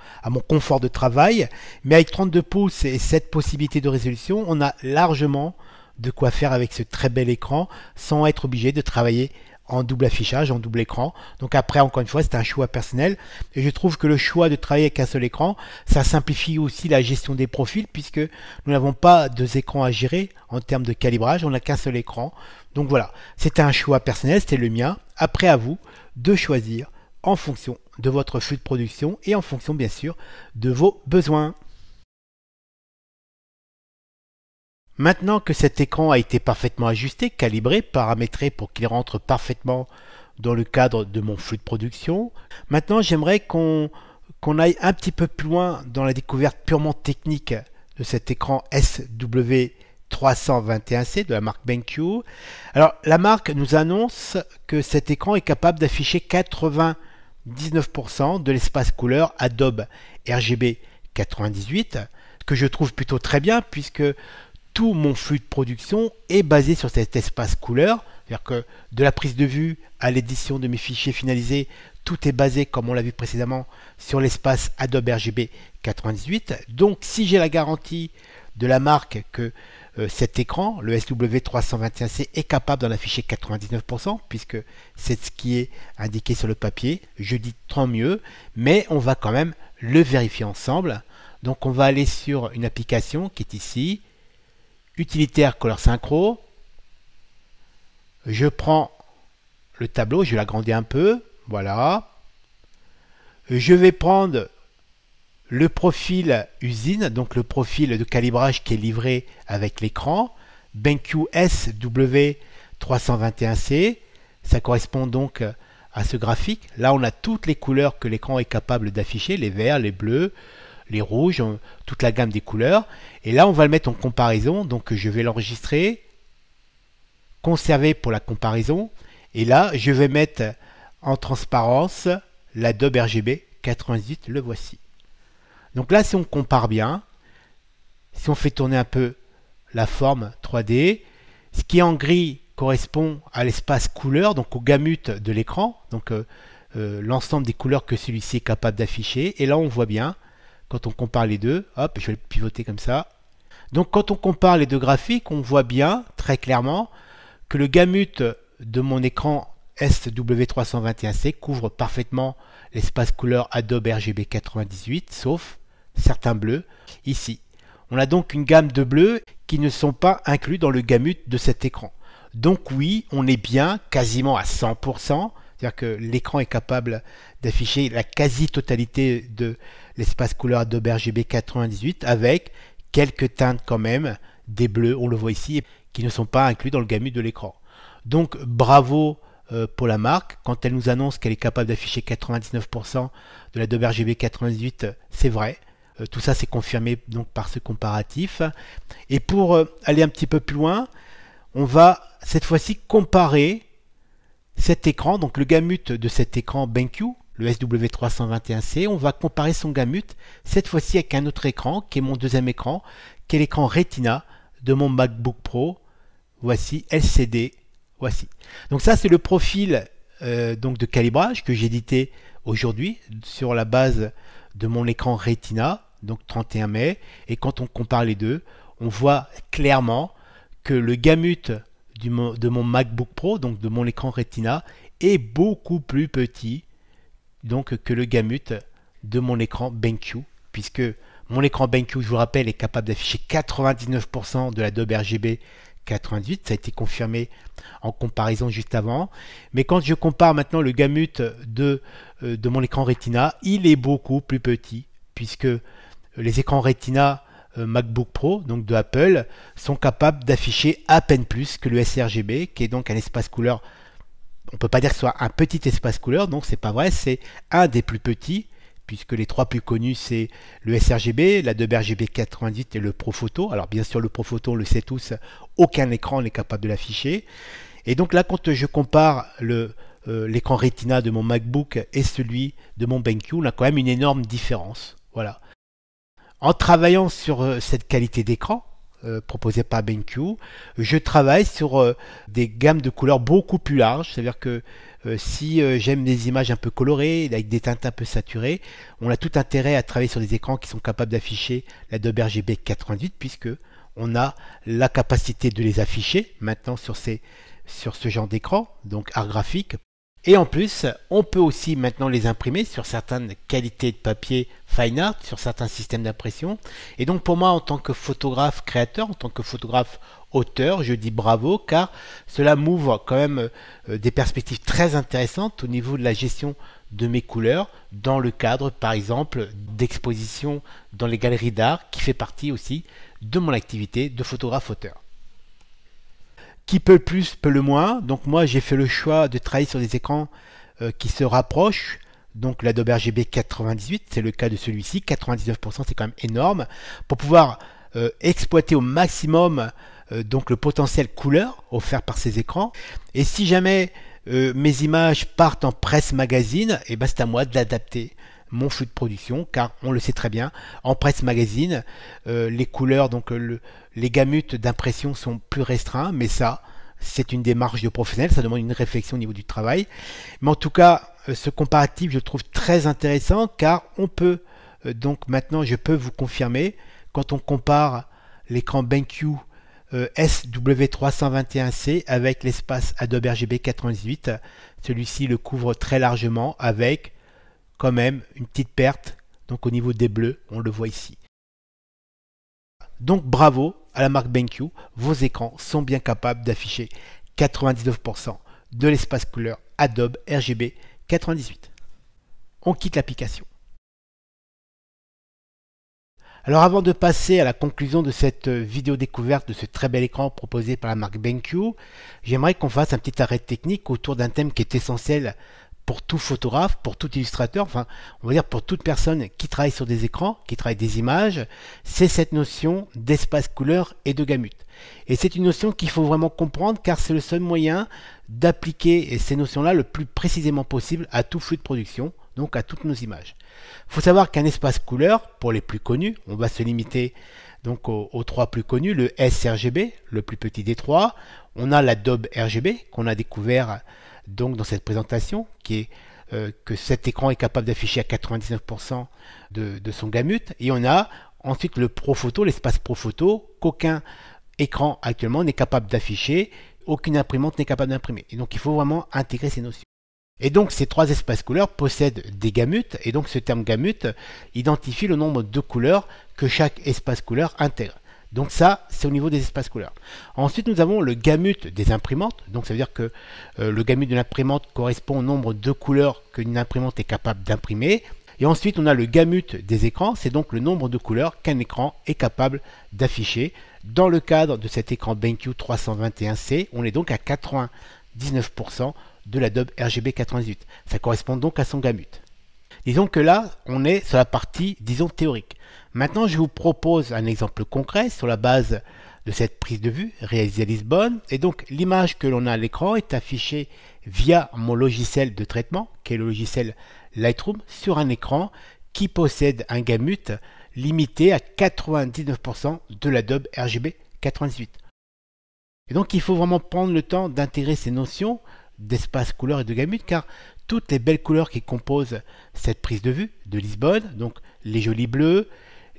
confort de travail, mais avec 32 pouces et cette possibilité de résolution, on a largement de quoi faire avec ce très bel écran, sans être obligé de travailler en double affichage, en double écran. Donc après, encore une fois, c'est un choix personnel. Et je trouve que le choix de travailler avec un seul écran, ça simplifie aussi la gestion des profils, puisque nous n'avons pas deux écrans à gérer en termes de calibrage, on n'a qu'un seul écran. Donc voilà, c'était un choix personnel, c'était le mien. Après, à vous de choisir en fonction de votre flux de production et en fonction, bien sûr, de vos besoins. Maintenant que cet écran a été parfaitement ajusté, calibré, paramétré pour qu'il rentre parfaitement dans le cadre de mon flux de production, maintenant j'aimerais qu'on aille un petit peu plus loin dans la découverte purement technique de cet écran SW321C de la marque BenQ. Alors la marque nous annonce que cet écran est capable d'afficher 99% de l'espace couleur Adobe RGB 98, ce que je trouve plutôt très bien puisque tout mon flux de production est basé sur cet espace couleur, c'est-à-dire que de la prise de vue à l'édition de mes fichiers finalisés, tout est basé, comme on l'a vu précédemment, sur l'espace Adobe RGB 98. Donc si j'ai la garantie de la marque que cet écran, le SW321C, est capable d'en afficher 99%, puisque c'est ce qui est indiqué sur le papier, je dis tant mieux, mais on va quand même le vérifier ensemble. Donc on va aller sur une application qui est ici, utilitaire couleur synchro. Je prends le tableau, je l'agrandis un peu, voilà. Je vais prendre le profil usine, donc le profil de calibrage qui est livré avec l'écran, BenQ SW321C, ça correspond donc à ce graphique. Là on a toutes les couleurs que l'écran est capable d'afficher, les verts, les bleus, les rouges, toute la gamme des couleurs. Et là, on va le mettre en comparaison. Donc, je vais l'enregistrer, conserver pour la comparaison. Et là, je vais mettre en transparence l'Adobe RGB 98. Le voici. Donc là, si on compare bien, si on fait tourner un peu la forme 3D, ce qui est en gris correspond à l'espace couleur, donc au gamut de l'écran. Donc, l'ensemble des couleurs que celui-ci est capable d'afficher. Et là, on voit bien, quand on compare les deux, hop, je vais le pivoter comme ça. Donc quand on compare les deux graphiques, on voit bien, très clairement, que le gamut de mon écran SW321C couvre parfaitement l'espace couleur Adobe RGB 98, sauf certains bleus, ici. On a donc une gamme de bleus qui ne sont pas inclus dans le gamut de cet écran. Donc oui, on est bien, quasiment à 100%, c'est-à-dire que l'écran est capable d'afficher la quasi-totalité de l'espace couleur Adobe RGB 98 avec quelques teintes quand même, des bleus, on le voit ici, qui ne sont pas inclus dans le gamut de l'écran. Donc bravo pour la marque. Quand elle nous annonce qu'elle est capable d'afficher 99% de l'Adobe RGB 98, c'est vrai. Tout ça c'est confirmé donc par ce comparatif. Et pour aller un petit peu plus loin, on va cette fois-ci comparer cet écran, donc le gamut de cet écran BenQ, le SW321C. On va comparer son gamut cette fois-ci avec un autre écran qui est mon deuxième écran, qui est l'écran Retina de mon MacBook Pro. Voici LCD. Voici. Donc ça c'est le profil donc de calibrage que j'ai édité aujourd'hui sur la base de mon écran Retina, donc 31 mai. Et quand on compare les deux, on voit clairement que le gamut de mon MacBook Pro, donc de mon écran Retina, est beaucoup plus petit donc que le gamut de mon écran BenQ, puisque mon écran BenQ, je vous rappelle, est capable d'afficher 99% de l'Adobe RGB 98, ça a été confirmé en comparaison juste avant. Mais quand je compare maintenant le gamut de mon écran Retina, il est beaucoup plus petit, puisque les écrans Retina MacBook Pro, donc de Apple, sont capables d'afficher à peine plus que le sRGB, qui est donc un espace couleur. On ne peut pas dire que ce soit un petit espace couleur, donc c'est pas vrai, c'est un des plus petits, puisque les trois plus connus c'est le sRGB, l'Adobe RGB 98 et le Profoto. Alors bien sûr le Profoto, on le sait tous, aucun écran n'est capable de l'afficher. Et donc là quand je compare l'écran Retina de mon MacBook et celui de mon BenQ, on a quand même une énorme différence. Voilà. En travaillant sur cette qualité d'écran proposée par BenQ, je travaille sur des gammes de couleurs beaucoup plus larges. C'est-à-dire que si j'aime des images un peu colorées, avec des teintes un peu saturées, on a tout intérêt à travailler sur des écrans qui sont capables d'afficher l'Adobe RGB 88, puisque on a la capacité de les afficher maintenant sur ce genre d'écran, donc art graphique. Et en plus, on peut aussi maintenant les imprimer sur certaines qualités de papier fine art, sur certains systèmes d'impression. Et donc pour moi, en tant que photographe créateur, en tant que photographe auteur, je dis bravo, car cela m'ouvre quand même des perspectives très intéressantes au niveau de la gestion de mes couleurs, dans le cadre par exemple d'expositions dans les galeries d'art, qui fait partie aussi de mon activité de photographe auteur. Qui peut le plus, peut le moins. Donc moi j'ai fait le choix de travailler sur des écrans qui se rapprochent. Donc l'Adobe RGB 98, c'est le cas de celui-ci. 99% c'est quand même énorme. Pour pouvoir exploiter au maximum donc le potentiel couleur offert par ces écrans. Et si jamais mes images partent en presse magazine, et ben c'est à moi de l'adapter. Mon flux de production, car on le sait très bien, en presse magazine, les couleurs, donc les gamut d'impression sont plus restreints, mais ça, c'est une démarche de professionnel, ça demande une réflexion au niveau du travail. Mais en tout cas, ce comparatif, je le trouve très intéressant, car on peut, donc maintenant, je peux vous confirmer, quand on compare l'écran BenQ SW321C avec l'espace Adobe RGB 98, celui-ci le couvre très largement avec quand même une petite perte, donc au niveau des bleus, on le voit ici. Donc bravo à la marque BenQ, vos écrans sont bien capables d'afficher 99% de l'espace couleur Adobe RGB 98. On quitte l'application. Alors avant de passer à la conclusion de cette vidéo découverte de ce très bel écran proposé par la marque BenQ, j'aimerais qu'on fasse un petit arrêt technique autour d'un thème qui est essentiel pour tout photographe, pour tout illustrateur, enfin on va dire pour toute personne qui travaille sur des écrans, qui travaille des images, c'est cette notion d'espace couleur et de gamut. Et c'est une notion qu'il faut vraiment comprendre, car c'est le seul moyen d'appliquer ces notions-là le plus précisément possible à tout flux de production, donc à toutes nos images. Il faut savoir qu'un espace couleur, pour les plus connus, on va se limiter donc aux trois plus connus, le sRGB, le plus petit des trois, on a l'Adobe RGB qu'on a découvert donc dans cette présentation, qui est que cet écran est capable d'afficher à 99% de son gamut, et on a ensuite le Profoto, l'espace Profoto, qu'aucun écran actuellement n'est capable d'afficher, aucune imprimante n'est capable d'imprimer. Et donc il faut vraiment intégrer ces notions. Et donc ces trois espaces couleurs possèdent des gamut, et donc ce terme gamut identifie le nombre de couleurs que chaque espace couleur intègre. Donc ça, c'est au niveau des espaces couleurs. Ensuite, nous avons le gamut des imprimantes. Donc ça veut dire que le gamut de l'imprimante correspond au nombre de couleurs qu'une imprimante est capable d'imprimer. Et ensuite, on a le gamut des écrans. C'est donc le nombre de couleurs qu'un écran est capable d'afficher. Dans le cadre de cet écran BenQ 321C, on est donc à 99% de l'Adobe RGB 98. Ça correspond donc à son gamut. Disons que là, on est sur la partie, disons, théorique. Maintenant, je vous propose un exemple concret sur la base de cette prise de vue réalisée à Lisbonne. Et donc, l'image que l'on a à l'écran est affichée via mon logiciel de traitement, qui est le logiciel Lightroom, sur un écran qui possède un gamut limité à 99% de l'Adobe RGB 98. Et donc, il faut vraiment prendre le temps d'intégrer ces notions d'espace couleur et de gamut, car toutes les belles couleurs qui composent cette prise de vue de Lisbonne, donc les jolis bleus,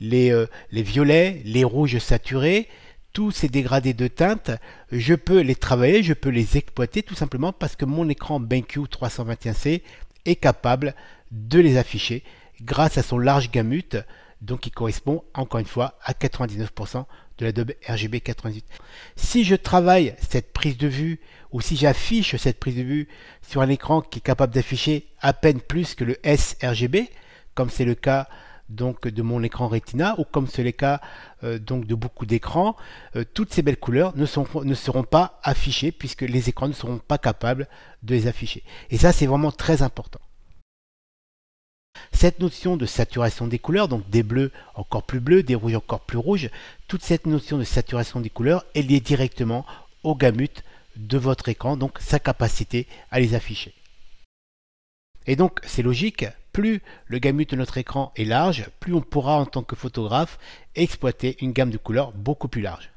les violets, les rouges saturés, tous ces dégradés de teintes, je peux les travailler, je peux les exploiter tout simplement parce que mon écran BenQ 321C est capable de les afficher grâce à son large gamut, donc qui correspond encore une fois à 99% de l'Adobe RGB 98. Si je travaille cette prise de vue ou si j'affiche cette prise de vue sur un écran qui est capable d'afficher à peine plus que le sRGB, comme c'est le cas donc de mon écran Retina ou comme c'est le cas donc de beaucoup d'écrans, toutes ces belles couleurs ne seront pas affichées puisque les écrans ne seront pas capables de les afficher. Et ça, c'est vraiment très important. Cette notion de saturation des couleurs, donc des bleus encore plus bleus, des rouges encore plus rouges, toute cette notion de saturation des couleurs est liée directement au gamut de votre écran, donc sa capacité à les afficher. Et donc c'est logique, plus le gamut de notre écran est large, plus on pourra en tant que photographe exploiter une gamme de couleurs beaucoup plus large.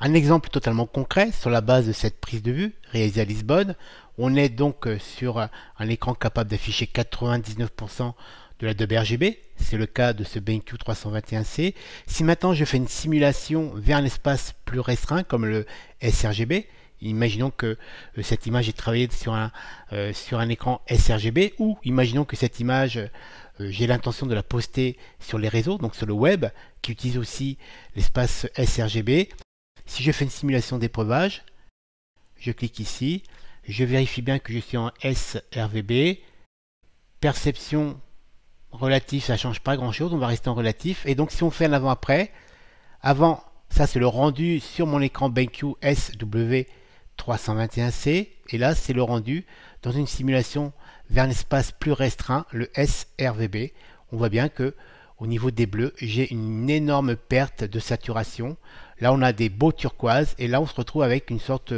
Un exemple totalement concret sur la base de cette prise de vue réalisée à Lisbonne, on est donc sur un écran capable d'afficher 99% de l'Adobe RGB, c'est le cas de ce BenQ 321C. Si maintenant je fais une simulation vers un espace plus restreint comme le sRGB, imaginons que cette image est travaillée sur un écran sRGB, ou imaginons que cette image, j'ai l'intention de la poster sur les réseaux, donc sur le web, qui utilise aussi l'espace sRGB. Si je fais une simulation d'épreuvage, je clique ici, je vérifie bien que je suis en sRGB, perception relative, ça ne change pas grand chose, on va rester en relatif, et donc si on fait un avant-après, avant, ça c'est le rendu sur mon écran BenQ SW321C, et là c'est le rendu dans une simulation vers un espace plus restreint, le sRGB. On voit bien que au niveau des bleus, j'ai une énorme perte de saturation. Là, on a des beaux turquoises et là, on se retrouve avec une sorte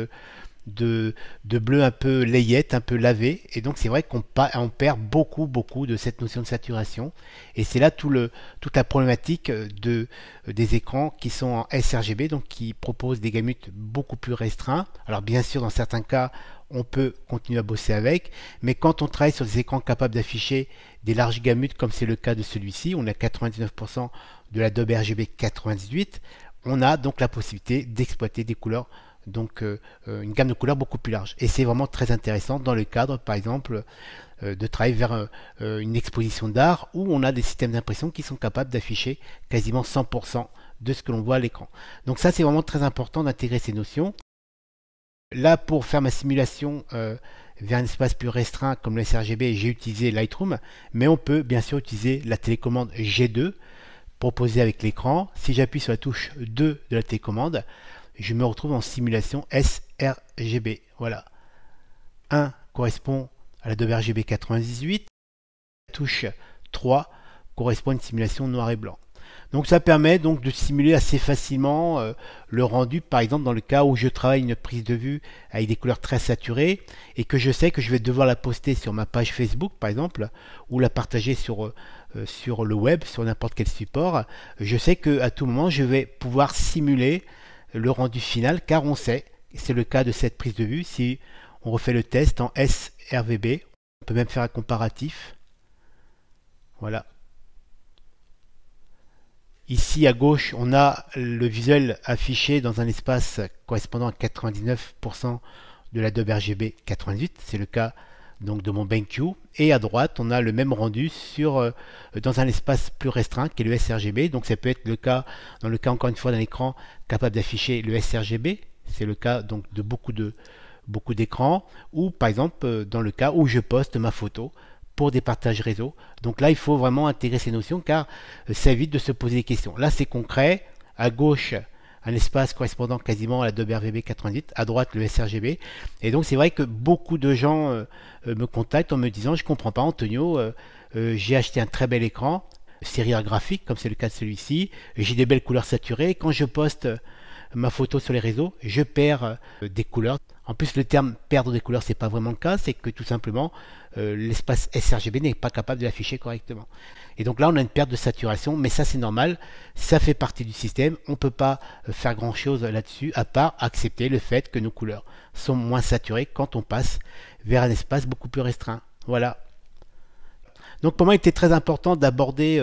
de bleu un peu layette, un peu lavé. Et donc, c'est vrai qu'on perd beaucoup de cette notion de saturation. Et c'est là toute la problématique des écrans qui sont en sRGB, donc qui proposent des gamuts beaucoup plus restreints. Alors, bien sûr, dans certains cas, on peut continuer à bosser avec, mais quand on travaille sur des écrans capables d'afficher des larges gamuts, comme c'est le cas de celui-ci, on a 99% de l'Adobe RGB 98, on a donc la possibilité d'exploiter des couleurs, donc une gamme de couleurs beaucoup plus large. Et c'est vraiment très intéressant dans le cadre, par exemple, de travailler vers une exposition d'art où on a des systèmes d'impression qui sont capables d'afficher quasiment 100% de ce que l'on voit à l'écran. Donc ça, c'est vraiment très important d'intégrer ces notions. Là, pour faire ma simulation vers un espace plus restreint comme le sRGB, j'ai utilisé Lightroom, mais on peut bien sûr utiliser la télécommande G2 proposée avec l'écran. Si j'appuie sur la touche 2 de la télécommande, je me retrouve en simulation sRGB. Voilà. 1 correspond à l'Adobe RGB 98, la touche 3 correspond à une simulation noir et blanc. Donc ça permet donc de simuler assez facilement le rendu, par exemple dans le cas où je travaille une prise de vue avec des couleurs très saturées et que je sais que je vais devoir la poster sur ma page Facebook par exemple, ou la partager sur le web, sur n'importe quel support. Je sais qu'à tout moment je vais pouvoir simuler le rendu final, car on sait, c'est le cas de cette prise de vue, si on refait le test en sRGB, on peut même faire un comparatif. Voilà. Ici à gauche, on a le visuel affiché dans un espace correspondant à 99% de l'Adobe RGB 98, c'est le cas donc de mon BenQ. Et à droite, on a le même rendu dans un espace plus restreint qui est le sRGB. Donc ça peut être le cas, dans le cas encore une fois d'un écran capable d'afficher le sRGB, c'est le cas donc de beaucoup d'écrans, ou par exemple dans le cas où je poste ma photo pour des partages réseau. Donc là, il faut vraiment intégrer ces notions car ça évite de se poser des questions. Là, c'est concret. À gauche, un espace correspondant quasiment à l'Adobe RGB 88, à droite le sRGB. Et donc c'est vrai que beaucoup de gens me contactent en me disant, je comprends pas Antonio, j'ai acheté un très bel écran, série graphique comme c'est le cas de celui-ci, j'ai des belles couleurs saturées, quand je poste ma photo sur les réseaux, je perds des couleurs. En plus, le terme perdre des couleurs, c'est pas vraiment le cas, c'est que tout simplement l'espace sRGB n'est pas capable de l'afficher correctement. Et donc là, on a une perte de saturation, mais ça c'est normal, ça fait partie du système, on ne peut pas faire grand chose là-dessus, à part accepter le fait que nos couleurs sont moins saturées quand on passe vers un espace beaucoup plus restreint. Voilà. Donc pour moi, il était très important d'aborder,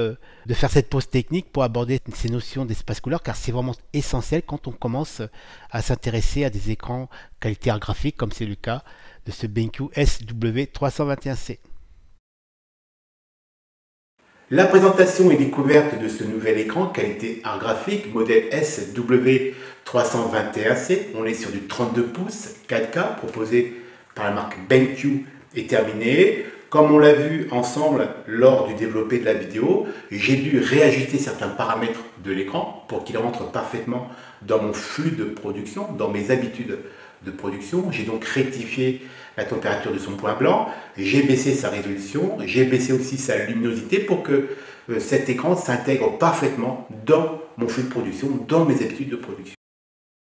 de faire cette pause technique pour aborder ces notions d'espace couleur, car c'est vraiment essentiel quand on commence à s'intéresser à des écrans qualité graphique, comme c'est le cas de ce BenQ SW321C. La présentation et découverte de ce nouvel écran qualité art graphique, modèle SW321C, on est sur du 32 pouces 4K proposé par la marque BenQ, est terminée. Comme on l'a vu ensemble lors du développé de la vidéo, j'ai dû réajuster certains paramètres de l'écran pour qu'il rentre parfaitement dans mon flux de production, dans mes habitudes de production. J'ai donc rectifié la température de son point blanc, j'ai baissé sa résolution, j'ai baissé aussi sa luminosité pour que cet écran s'intègre parfaitement dans mon flux de production, dans mes habitudes de production.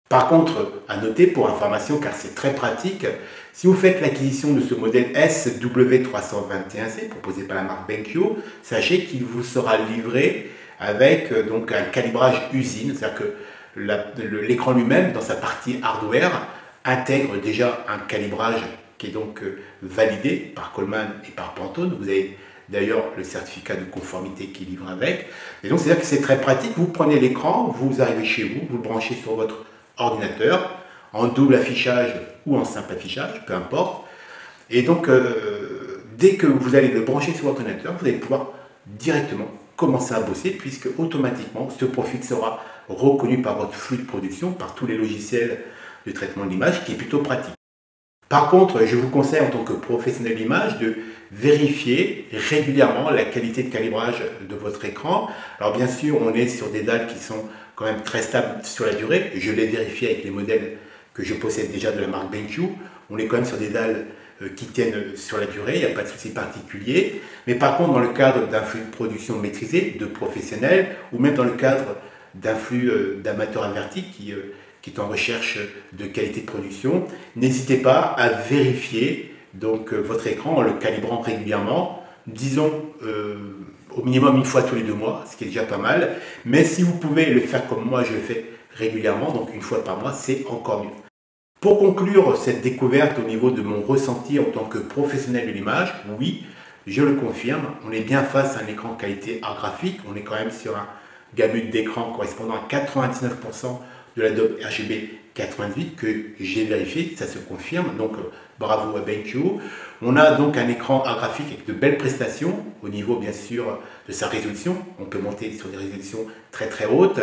Par contre, à noter pour information, car c'est très pratique, si vous faites l'acquisition de ce modèle SW321C proposé par la marque BenQ, sachez qu'il vous sera livré avec donc un calibrage usine, c'est-à-dire que l'écran lui-même, dans sa partie hardware, intègre déjà un calibrage qui est donc validé par Coleman et par Pantone. Vous avez d'ailleurs le certificat de conformité qui livre avec. Et donc c'est-à-dire que c'est très pratique, vous prenez l'écran, vous arrivez chez vous, vous le branchez sur votre ordinateur, en double affichage ou en simple affichage, peu importe. Et donc, dès que vous allez le brancher sur votre ordinateur, vous allez pouvoir directement commencer à bosser, puisque automatiquement, ce profil sera reconnu par votre flux de production, par tous les logiciels de traitement de l'image, qui est plutôt pratique. Par contre, je vous conseille en tant que professionnel d'image de vérifier régulièrement la qualité de calibrage de votre écran. Alors bien sûr, on est sur des dalles qui sont quand même très stables sur la durée. Je l'ai vérifié avec les modèles que je possède déjà de la marque BenQ. On est quand même sur des dalles qui tiennent sur la durée, il n'y a pas de souci particulier. Mais par contre, dans le cadre d'un flux de production maîtrisé, de professionnels, ou même dans le cadre d'un flux d'amateurs avertis qui est en recherche de qualité de production, n'hésitez pas à vérifier donc, votre écran en le calibrant régulièrement, disons au minimum une fois tous les 2 mois, ce qui est déjà pas mal. Mais si vous pouvez le faire comme moi, je le fais régulièrement, donc une fois par mois, c'est encore mieux. Pour conclure cette découverte au niveau de mon ressenti en tant que professionnel de l'image, oui, je le confirme, on est bien face à un écran qualité art graphique, on est quand même sur un gamut d'écran correspondant à 99% de l'Adobe RGB 88 que j'ai vérifié, ça se confirme, donc bravo à BenQ. On a donc un écran art graphique avec de belles prestations au niveau bien sûr de sa résolution, on peut monter sur des résolutions très très hautes,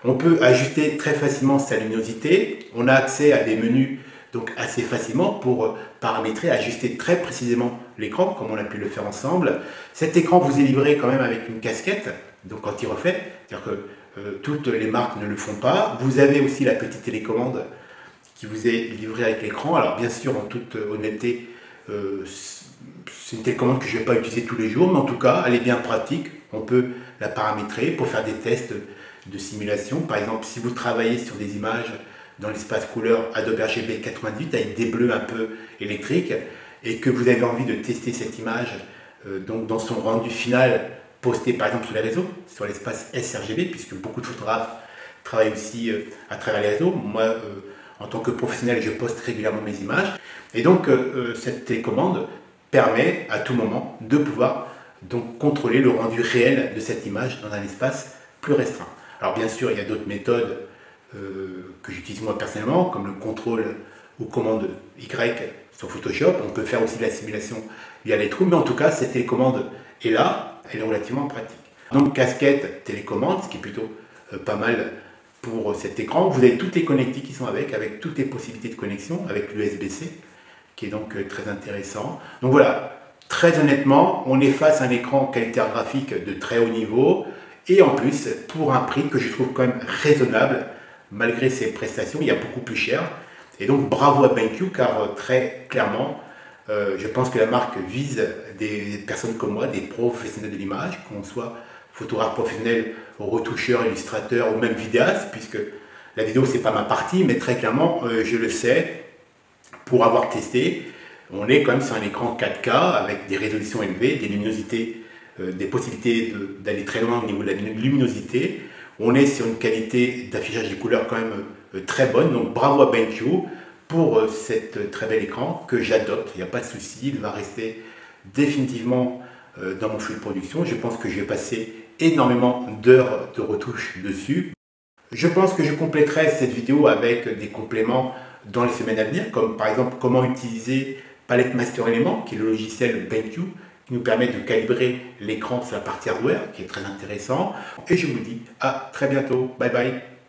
on peut ajuster très facilement sa luminosité, on a accès à des menus donc assez facilement pour paramétrer, ajuster très précisément l'écran comme on a pu le faire ensemble. Cet écran vous est livré quand même avec une casquette, donc anti-reflet, c'est-à-dire que toutes les marques ne le font pas. Vous avez aussi la petite télécommande qui vous est livrée avec l'écran. Alors bien sûr, en toute honnêteté, c'est une télécommande que je ne vais pas utiliser tous les jours, mais en tout cas, elle est bien pratique. On peut la paramétrer pour faire des tests de simulation. Par exemple, si vous travaillez sur des images dans l'espace couleur Adobe RGB 88 avec des bleus un peu électriques et que vous avez envie de tester cette image donc dans son rendu final posté par exemple sur les réseaux, sur l'espace sRGB, puisque beaucoup de photographes travaillent aussi à travers les réseaux. Moi, en tant que professionnel, je poste régulièrement mes images. Et donc, cette télécommande permet à tout moment de pouvoir donc contrôler le rendu réel de cette image dans un espace plus restreint. Alors bien sûr, il y a d'autres méthodes que j'utilise moi personnellement, comme le contrôle ou commande Y sur Photoshop. On peut faire aussi de la simulation via Lightroom, mais en tout cas, cette télécommande est là, elle est relativement pratique. Donc casquette, télécommande, ce qui est plutôt pas mal pour cet écran. Vous avez toutes les connectiques qui sont avec toutes les possibilités de connexion, avec l'USB-C, qui est donc très intéressant. Donc voilà, très honnêtement, on est face à un écran qualité graphique de très haut niveau, et en plus, pour un prix que je trouve quand même raisonnable malgré ses prestations, il y a beaucoup plus cher. Et donc bravo à BenQ, car très clairement, je pense que la marque vise des personnes comme moi, des professionnels de l'image, qu'on soit photographe professionnel, retoucheur, illustrateur ou même vidéaste, puisque la vidéo c'est pas ma partie, mais très clairement, je le sais, pour avoir testé, on est quand même sur un écran 4K avec des résolutions élevées, des luminosités, des possibilités d'aller très loin au niveau de la luminosité. On est sur une qualité d'affichage des couleurs quand même très bonne, donc bravo à BenQ pour cet très bel écran que j'adopte, il n'y a pas de souci, il va rester définitivement dans mon flux de production. Je pense que je vais passer énormément d'heures de retouche dessus. Je pense que je compléterai cette vidéo avec des compléments dans les semaines à venir, comme par exemple comment utiliser Palette Master Element, qui est le logiciel BenQ, qui nous permet de calibrer l'écran sur la partie hardware, qui est très intéressant. Et je vous dis à très bientôt. Bye bye.